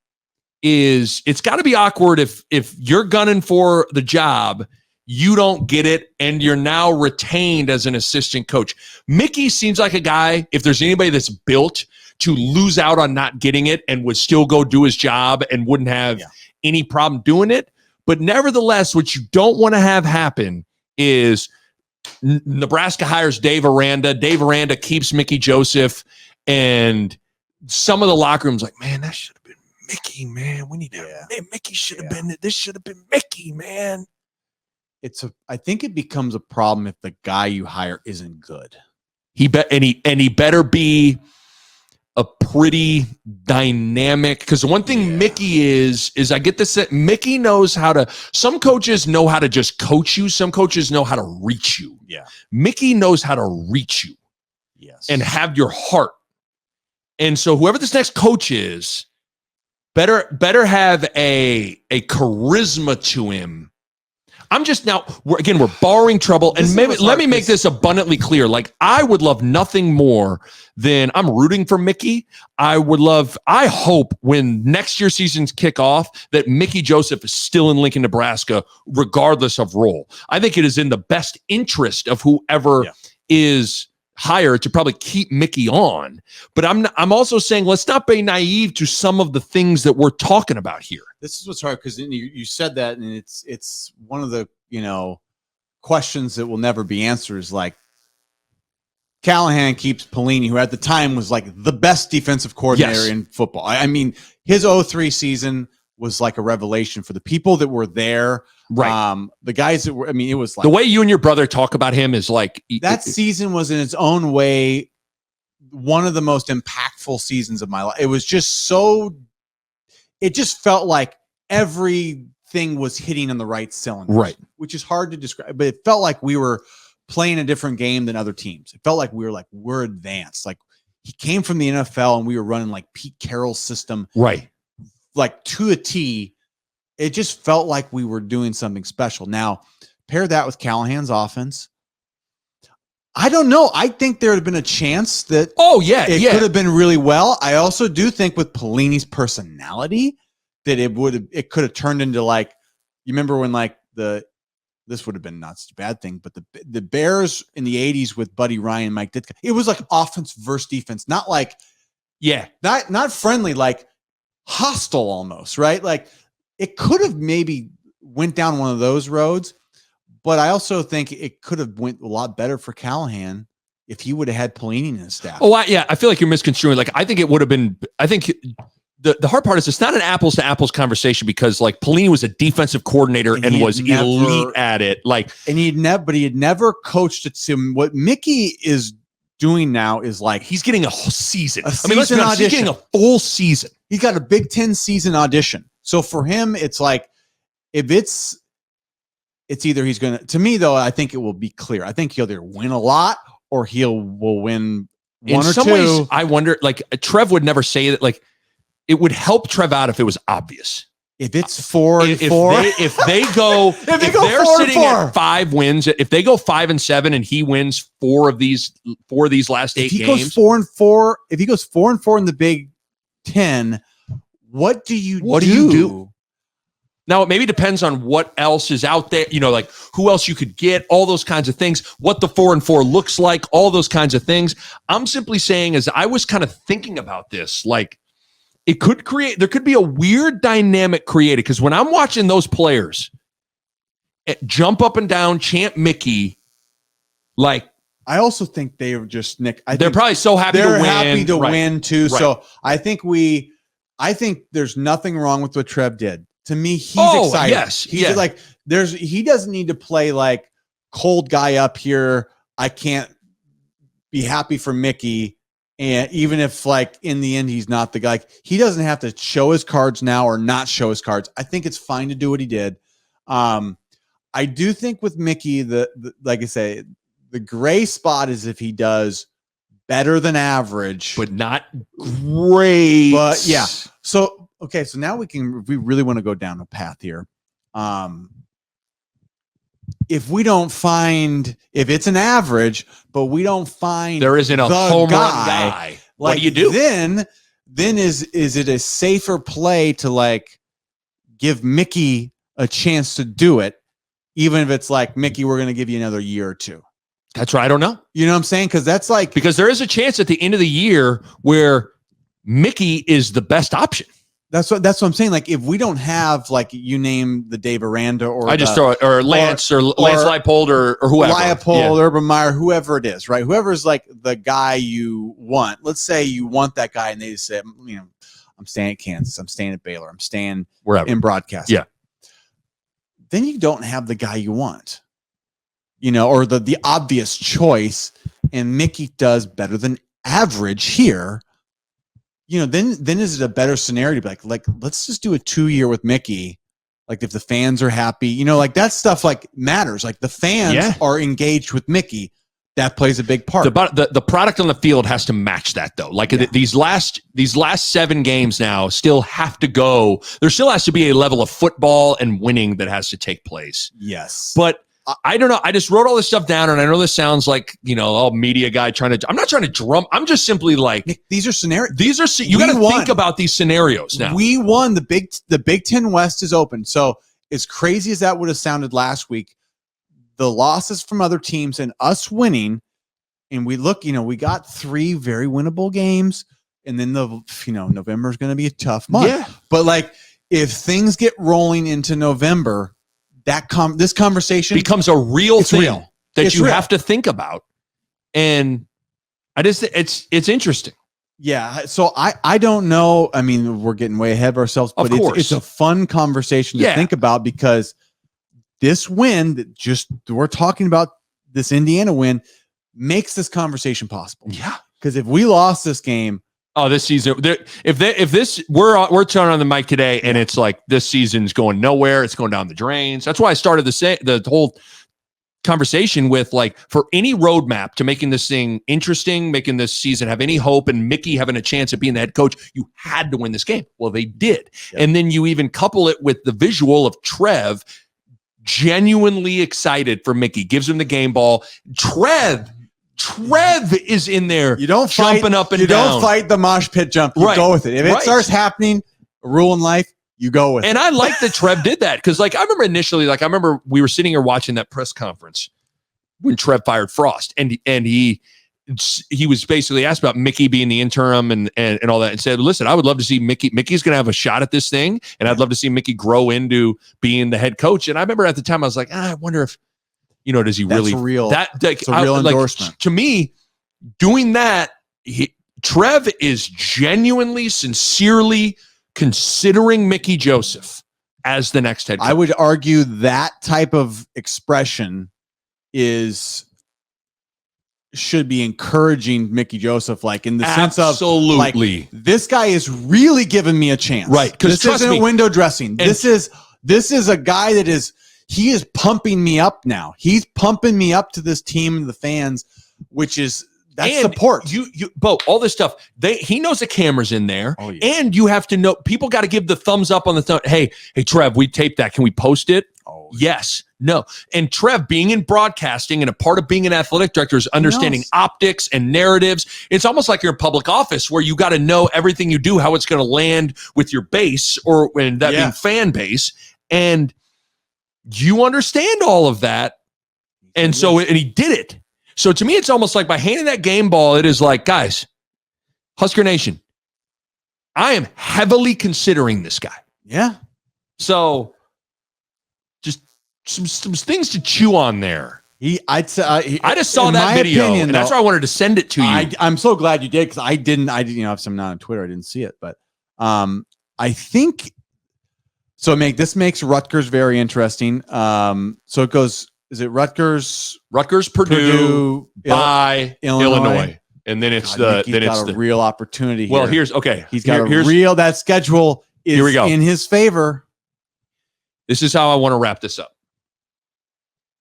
is it's got to be awkward if you're gunning for the job, you don't get it, and you're now retained as an assistant coach. Mickey seems like a guy, if there's anybody that's built to lose out on not getting it and would still go do his job and wouldn't have any problem doing it. But nevertheless, what you don't want to have happen is Nebraska hires Dave Aranda. Dave Aranda keeps Mickey Joseph, and some of the locker rooms like, man, that should have been Mickey, man. We need to man, Mickey should have been, this should have been Mickey, man. I think it becomes a problem if the guy you hire isn't good. He better be a pretty dynamic, because the one thing Mickey is I get this, that Mickey knows how to, some coaches know how to just coach you. Some coaches know how to reach you. Yeah. Mickey knows how to reach you. Yes. And have your heart. And so whoever this next coach is, better have a charisma to him. I'm just now, we're borrowing trouble. And maybe let me make this abundantly clear. Like, I would love nothing more than, I'm rooting for Mickey. I hope when next year's seasons kick off that Mickey Joseph is still in Lincoln, Nebraska, regardless of role. I think it is in the best interest of whoever is hired to probably keep Mickey on. But I'm also saying, let's not be naive to some of the things that we're talking about here. This is what's hard, because you said that, and it's one of the questions that will never be answered. Is like, Callahan keeps Pelini, who at the time was like the best defensive coordinator in football. I mean, his 2003 season was like a revelation for the people that were there. Right. The guys that were, I mean, it was like, the way you and your brother talk about him is like, that season was in its own way one of the most impactful seasons of my life. It was just it just felt like everything was hitting on the right cylinders, right? Which is hard to describe, but it felt like we were playing a different game than other teams. It felt like we're advanced. Like, he came from the NFL and we were running like Pete Carroll's system, right? Like to a T. It just felt like we were doing something special. Now, pair that with Callahan's offense. I don't know. I think there had been a chance that it could have been really well. I also do think with Pelini's personality that it could have turned into, like, you remember when like this would have been not such a bad thing, but the Bears in the 80s with Buddy Ryan and Mike Ditka, it was like offense versus defense, not like not friendly, like hostile almost, right? Like, it could have maybe went down one of those roads, but I also think it could have went a lot better for Callahan if he would have had Pelini in his staff. Oh, I feel like you're misconstruing. Like, I think it would have been, I think the hard part is it's not an apples to apples conversation, because like Pelini was a defensive coordinator and was elite at it. Like, and he had never coached it. What Mickey is doing now is like, he's getting a whole season. Let's be honest, he's getting a full season. He's got a Big Ten season audition. So for him, it's like, if it's either he's going to me though, I think it will be clear. I think he'll either win a lot or will win one or two. In some ways, I wonder, like, Trev would never say that. Like, it would help Trev out if it was obvious. If it's 4-4, if they go, if they're sitting at 5 wins, if they go 5-7 and he wins 4 of these last 8 games, goes 4-4, if he goes 4-4 in the Big Ten, what do you do? Now, it maybe depends on what else is out there, like who else you could get, all those kinds of things, what the 4-4 looks like, all those kinds of things. I'm simply saying, as I was kind of thinking about this, like, there could be a weird dynamic created, because when I'm watching those players jump up and down, chant Mickey, like, I also think they are just, Nick, they're probably so happy to win. They're happy to win too. Right. So I think there's nothing wrong with what Trev did. To me, he's excited. Yes, he's like, he doesn't need to play like cold guy up here. I can't be happy for Mickey. And even if like in the end he's not the guy, he doesn't have to show his cards now or not show his cards. I think it's fine to do what he did. I do think with Mickey, the like I say, the gray spot is if he does better than average, but not great. But yeah. So okay, so now we really want to go down a path here. If we don't find, if it's an average, but we don't find there isn't a home run guy, like, what do you do? Then is it a safer play to like give Mickey a chance to do it, even if it's like, Mickey, we're going to give you another year or two? That's right. I don't know. You know what I'm saying? Because there is a chance at the end of the year where Mickey is the best option. That's what I'm saying. Like, if we don't have, like, you name the Dave Aranda or Lance or Lance Leipold or whoever. Leipold, Urban Meyer, whoever it is, right? Whoever's like the guy you want. Let's say you want that guy and they say, you know, I'm staying at Kansas, I'm staying at Baylor, I'm staying wherever in broadcasting. Yeah. Then you don't have the guy you want, you know, or the obvious choice, and Mickey does better than average here. You know, then is it a better scenario to be like, let's just do a 2-year with Mickey. Like, if the fans are happy, you know, like that stuff like matters. Like, the fans are engaged with Mickey. That plays a big part. The product on the field has to match that, though. Like, these last 7 games now still have to go. There still has to be a level of football and winning that has to take place. Yes. But I don't know. I just wrote all this stuff down, and I know this sounds like, you know, all media guy I'm not trying to drum. I'm just simply like, Nick, these are scenarios. You got to think about these scenarios now. We won. The Big Ten West is open. So as crazy as that would have sounded last week, the losses from other teams and us winning, and we look, you know, we got 3 very winnable games, and then November is going to be a tough month. Yeah. But like, if things get rolling into November, this conversation becomes a real thing that you real. have to think about. And it's interesting. Yeah. So I don't know. I mean, we're getting way ahead of ourselves, but it's a fun conversation to think about, because this win that we're talking about, this Indiana win, makes this conversation possible. Yeah. Because if we lost this game, this season, we're turning on the mic today, and it's like, this season's going nowhere. It's going down the drains. That's why I started the whole conversation with, like, for any roadmap to making this thing interesting, making this season have any hope, and Mickey having a chance at being the head coach, you had to win this game. Well, they did. Yep. And then you even couple it with the visual of Trev genuinely excited for Mickey, gives him the game ball. Trev is in there. You don't jumping up and down. You don't fight the mosh pit jump. You go with it. If it starts happening, a rule in life, you go with it. And I like that Trev did that, because, like, I remember initially, like, we were sitting here watching that press conference when Trev fired Frost, and he was basically asked about Mickey being the interim and all that, and said, listen, I would love to see Mickey. Mickey's going to have a shot at this thing, and I'd love to see Mickey grow into being the head coach. And I remember at the time I was like, I wonder if, you know, does he really? It's a real endorsement. To me, doing that, Trev is genuinely, sincerely considering Mickey Joseph as the next head coach. I would argue that type of expression should be encouraging Mickey Joseph, like, in the sense of, like, this guy is really giving me a chance, right? Because this isn't window dressing. This is a guy that he is pumping me up now. He's pumping me up to this team and the fans, that's support. Bo, all this stuff. He knows the camera's in there, and you have to know. People got to give the thumbs up on the thumb. Hey, Trev, we taped that. Can we post it? Yes, no. And Trev, being in broadcasting and a part of being an athletic director, is understanding optics and narratives. It's almost like you're in public office, where you got to know everything you do, how it's going to land with your base, or when that being fan base, and you understand all of that. And so, and he did it. So to me, it's almost like, by handing that game ball, it is like, guys, Husker Nation, I am heavily considering this guy. Yeah. So just some things to chew on there. I just saw that video, and that's why I wanted to send it to you. I'm so glad you did, because I didn't, you know, if I'm not on Twitter, I didn't see it, but I think so. This makes Rutgers very interesting. So it goes. Is it Rutgers, Purdue, Bahe, Illinois. And then it's got a real opportunity here. Well, here's that schedule is here we go. in his favor. This is how I want to wrap this up.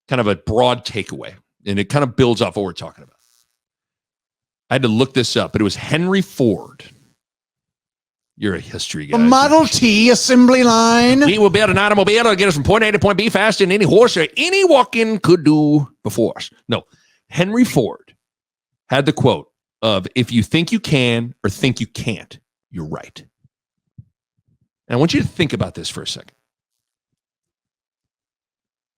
Kind of a broad takeaway, and it kind of builds off what we're talking about. I had to look this up, but it was Henry Ford. You're a history guy. A Model T assembly line. He will build an automobile to get us from point A to point B faster than any horse or any walk-in could do before us. No, Henry Ford had the quote of, if you think you can or think you can't, you're right. And I want you to think about this for a second.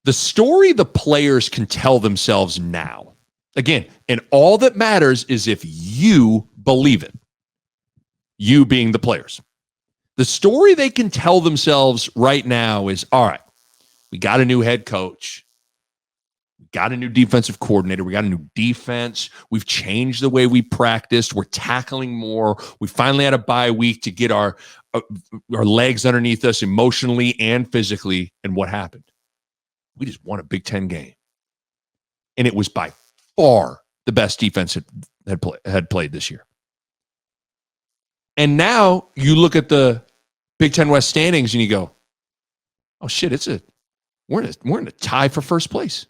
The story the players can tell themselves now, again, and all that matters is if you believe it, you being the players. The story they can tell themselves right now is, all right, we got a new head coach. We got a new defensive coordinator. We got a new defense. We've changed the way we practiced. We're tackling more. We finally had a bye week to get our legs underneath us emotionally and physically. And what happened? We just won a Big Ten game. And it was by far the best defense had played this year. And now you look at the Big Ten West standings and you go, oh shit, we're in a tie for first place.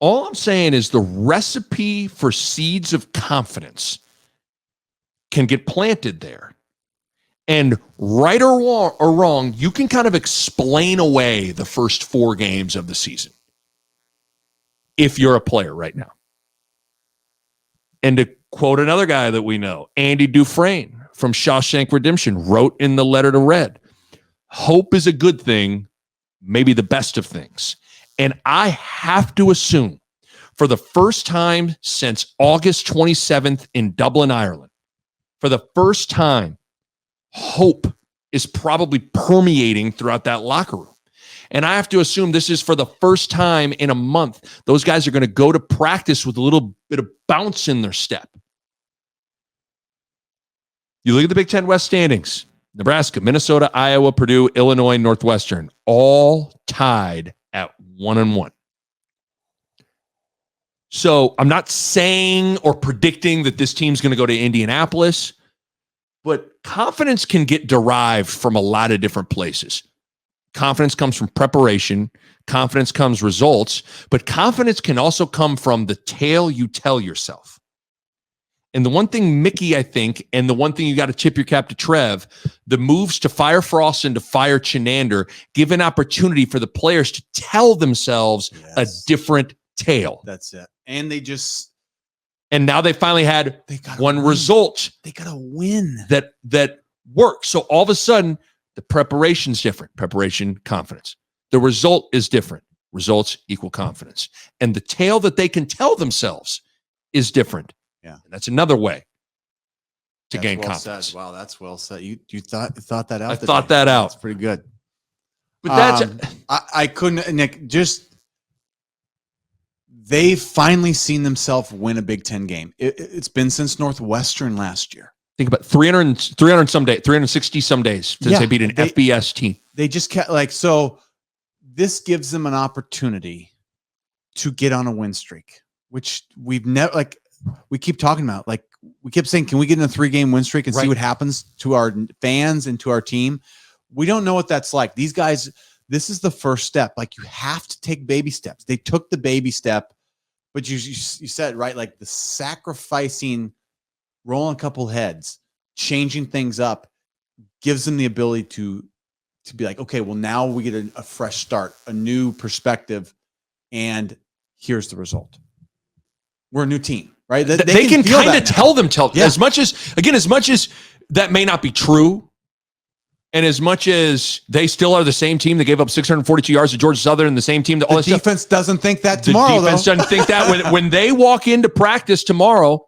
All I'm saying is the recipe for seeds of confidence can get planted there. And right or wrong, you can kind of explain away the first 4 games of the season if you're a player right now. And to quote another guy that we know, Andy Dufresne from Shawshank Redemption wrote in the letter to Red, hope is a good thing, maybe the best of things. And I have to assume for the first time since August 27th in Dublin, Ireland, for the first time, hope is probably permeating throughout that locker room. And I have to assume this is for the first time in a month. Those guys are going to go to practice with a little bit of bounce in their step. You look at the Big Ten West standings. Nebraska, Minnesota, Iowa, Purdue, Illinois, Northwestern, all tied at 1-1. So I'm not saying or predicting that this team's going to go to Indianapolis, but confidence can get derived from a lot of different places. Confidence comes from preparation. Confidence comes results, but confidence can also come from the tale you tell yourself. And the one thing, Mickey, I think, and the one thing you got to tip your cap to Trev, the moves to fire Frost and to fire Chinander give an opportunity for the players to tell themselves a different tale. That's it. And now they finally had one result. They got to win. That works. So all of a sudden, the preparation's different. Preparation, confidence. The result is different. Results equal confidence. And the tale that they can tell themselves is different. Yeah. And that's another way to gain confidence. Said. Wow, that's well said. You thought that out? I thought that out. That's pretty good. But that's I couldn't, Nick, they've finally seen themselves win a Big Ten game. It's been since Northwestern last year. Think about 360 some days since they beat an FBS team. They just kept so this gives them an opportunity to get on a win streak, which we've never we keep talking about. We kept saying, can we get in a 3-game win streak and see what happens to our fans and to our team? We don't know what that's like. These guys, this is the first step. You have to take baby steps. They took the baby step, but you said, right? The sacrificing, rolling a couple heads, changing things up gives them the ability to be okay, well, now we get a fresh start, a new perspective, and here's the result. We're a new team, right? They can kind of tell as much as that may not be true. And as much as they still are the same team that gave up 642 yards to Georgia Southern and the same team that all the defense doesn't think that tomorrow. The defense doesn't think that when they walk into practice tomorrow,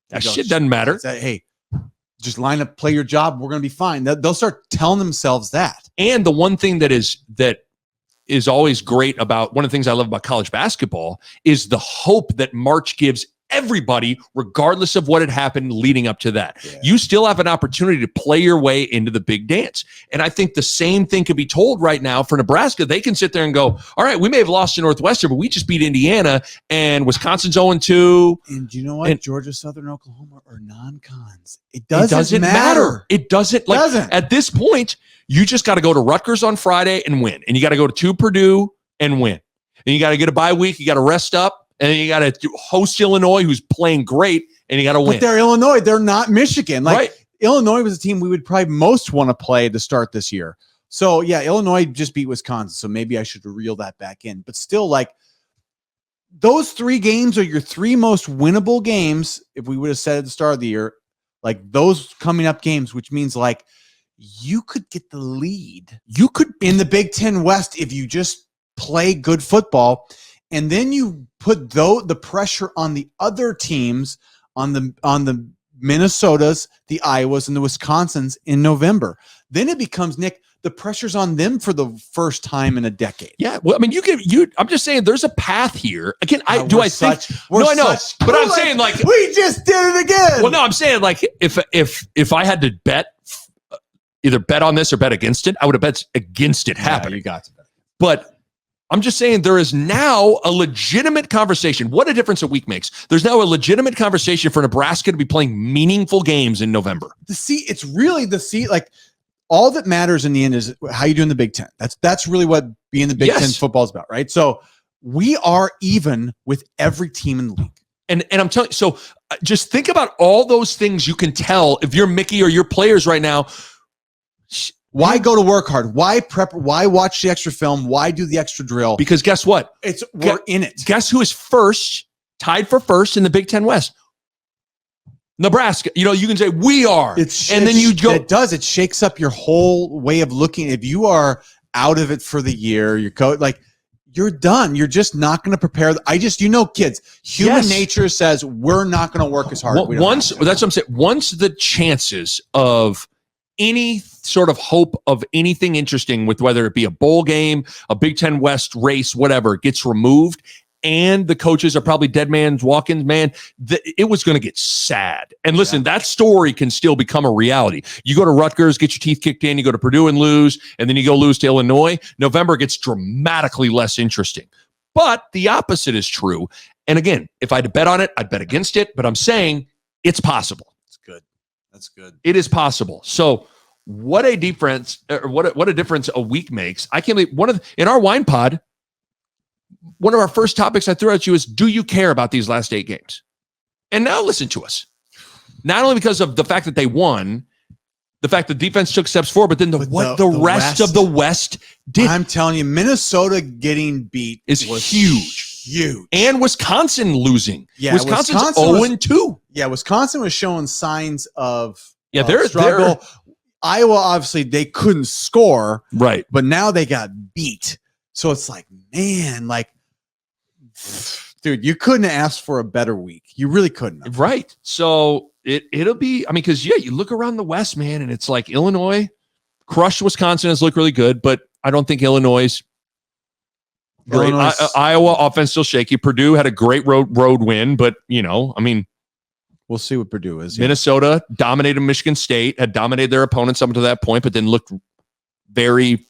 that shit doesn't matter. Hey, just line up, play your job. We're going to be fine. They'll start telling themselves that. And the one thing that is always great about one of the things I love about college basketball is the hope that March gives everybody, regardless of what had happened leading up to that. Yeah. You still have an opportunity to play your way into the big dance. And I think the same thing can be told right now for Nebraska. They can sit there and go, all right, we may have lost to Northwestern, but we just beat Indiana, and Wisconsin's 0-2. And you know what? And Georgia, Southern, Oklahoma are non-cons. It doesn't matter. It doesn't. At this point, you just got to go to Rutgers on Friday and win. And you got to go to Purdue and win. And you got to get a bye week. You got to rest up. And then you got to host Illinois, who's playing great, and you got to win. But they're Illinois. They're not Michigan. Right. Illinois was a team we would probably most want to play to start this year. So, yeah, Illinois just beat Wisconsin. So maybe I should reel that back in. But still, those 3 games are your 3 most winnable games, if we would have said at the start of the year. Those coming up games, which means, you could get the lead. You could in the Big Ten West if you just play good football. And then you put the pressure on the other teams, on the Minnesotas, the Iowas, and the Wisconsins in November. Then it becomes, Nick, the pressure's on them for the first time in a decade. Yeah, well, I mean, I'm just saying, there's a path here. Again, I know, but I'm saying we just did it again. Well, no, I'm saying if I had to either bet on this or bet against it, I would have bet against it happening. You got to bet. But I'm just saying there is now a legitimate conversation. What a difference a week makes. There's now a legitimate conversation for Nebraska to be playing meaningful games in November. It's really all that matters in the end is how you do in the Big Ten. That's really what being the Big Ten football is about, right? So we are even with every team in the league. And I'm telling you, so just think about all those things you can tell if you're Mickey or your players right now. Why go to work hard? Why prep? Why watch the extra film? Why do the extra drill? Because guess what? We're in it. Guess who is tied for first in the Big Ten West? Nebraska. You can say we are. Then you go. It does. It shakes up your whole way of looking. If you are out of it for the year, you're done. You're just not going to prepare. Kids, human nature says we're not going to work as hard. That's what I'm saying. Once the chances of any sort of hope of anything interesting with whether it be a bowl game, a Big Ten West race, whatever, gets removed, and the coaches are probably dead man's walk-ins, man, it was going to get sad. And listen, that story can still become a reality. You go to Rutgers, get your teeth kicked in, you go to Purdue and lose, and then you go lose to Illinois. November gets dramatically less interesting. But the opposite is true. And again, if I had to bet on it, I'd bet against it. But I'm saying it's possible. That's good. It is possible. So what a difference, what a difference a week makes. I can't believe in our wine pod, one of our first topics I threw at you is, do you care about these last 8 games? And now listen to us. Not only because of the fact that they won, the fact that defense took steps forward, but then the rest of the West did. I'm telling you, Minnesota getting beat is huge. And Wisconsin losing. Yeah, Wisconsin's 0-2. Yeah, Wisconsin was showing signs of they're struggle. Iowa, obviously, they couldn't score. Right. But now they got beat. So it's dude, you couldn't ask for a better week. You really couldn't have. Right. So it'll be, because you look around the West, man, and it's like Illinois crushed Wisconsin, has looked really good, but I don't think Illinois is great. Iowa offense still shaky. Purdue had a great road win, but we'll see what Purdue is. Minnesota dominated Michigan State, had dominated their opponents up to that point, but then looked very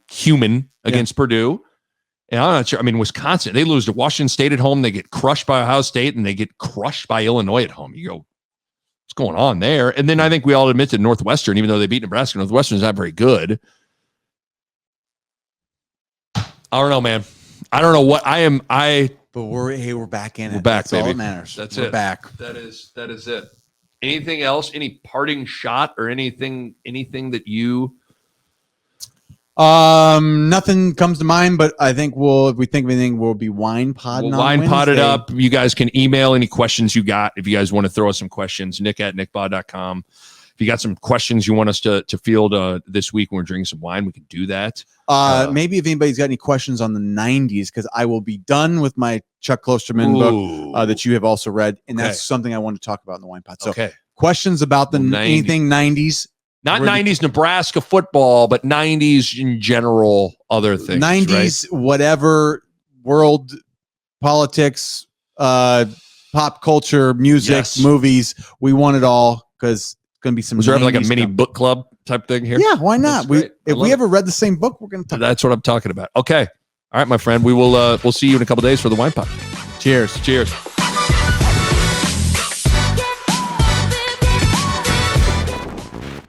human against Purdue. And I'm not sure. Wisconsin, they lose to Washington State at home. They get crushed by Ohio State, and they get crushed by Illinois at home. You go, what's going on there? And then I think we all admit that Northwestern, even though they beat Nebraska, Northwestern is not very good. I don't know, man. I don't know what I am. But we're back in it. We're back, That's baby. all that matters. We're back. That is it. Anything else? Any parting shot or anything that you? Nothing comes to mind, but I think if we think of anything, we'll be wine podding. We'll wine pod it up. You guys can email any questions you got. If you guys want to throw us some questions, nick@nickbahe.com. If you got some questions you want us to field this week when we're drinking some wine, we can do that. Maybe if anybody's got any questions on the 90s, because I will be done with my Chuck Klosterman book that you have also read, and that's something I want to talk about in the wine pod. So questions about anything 90s. Not 90s Nebraska football, but 90s in general, other things. 90s, right? Whatever, world politics, pop culture, music, movies. We want it all because it's going to be some. Was there ever like a mini book club type thing here? Yeah, why not? If we ever read the same book, we're going to talk. That's what I'm talking about. Okay. All right, my friend. We'll see you in a couple days for the wine pop. Cheers. Cheers.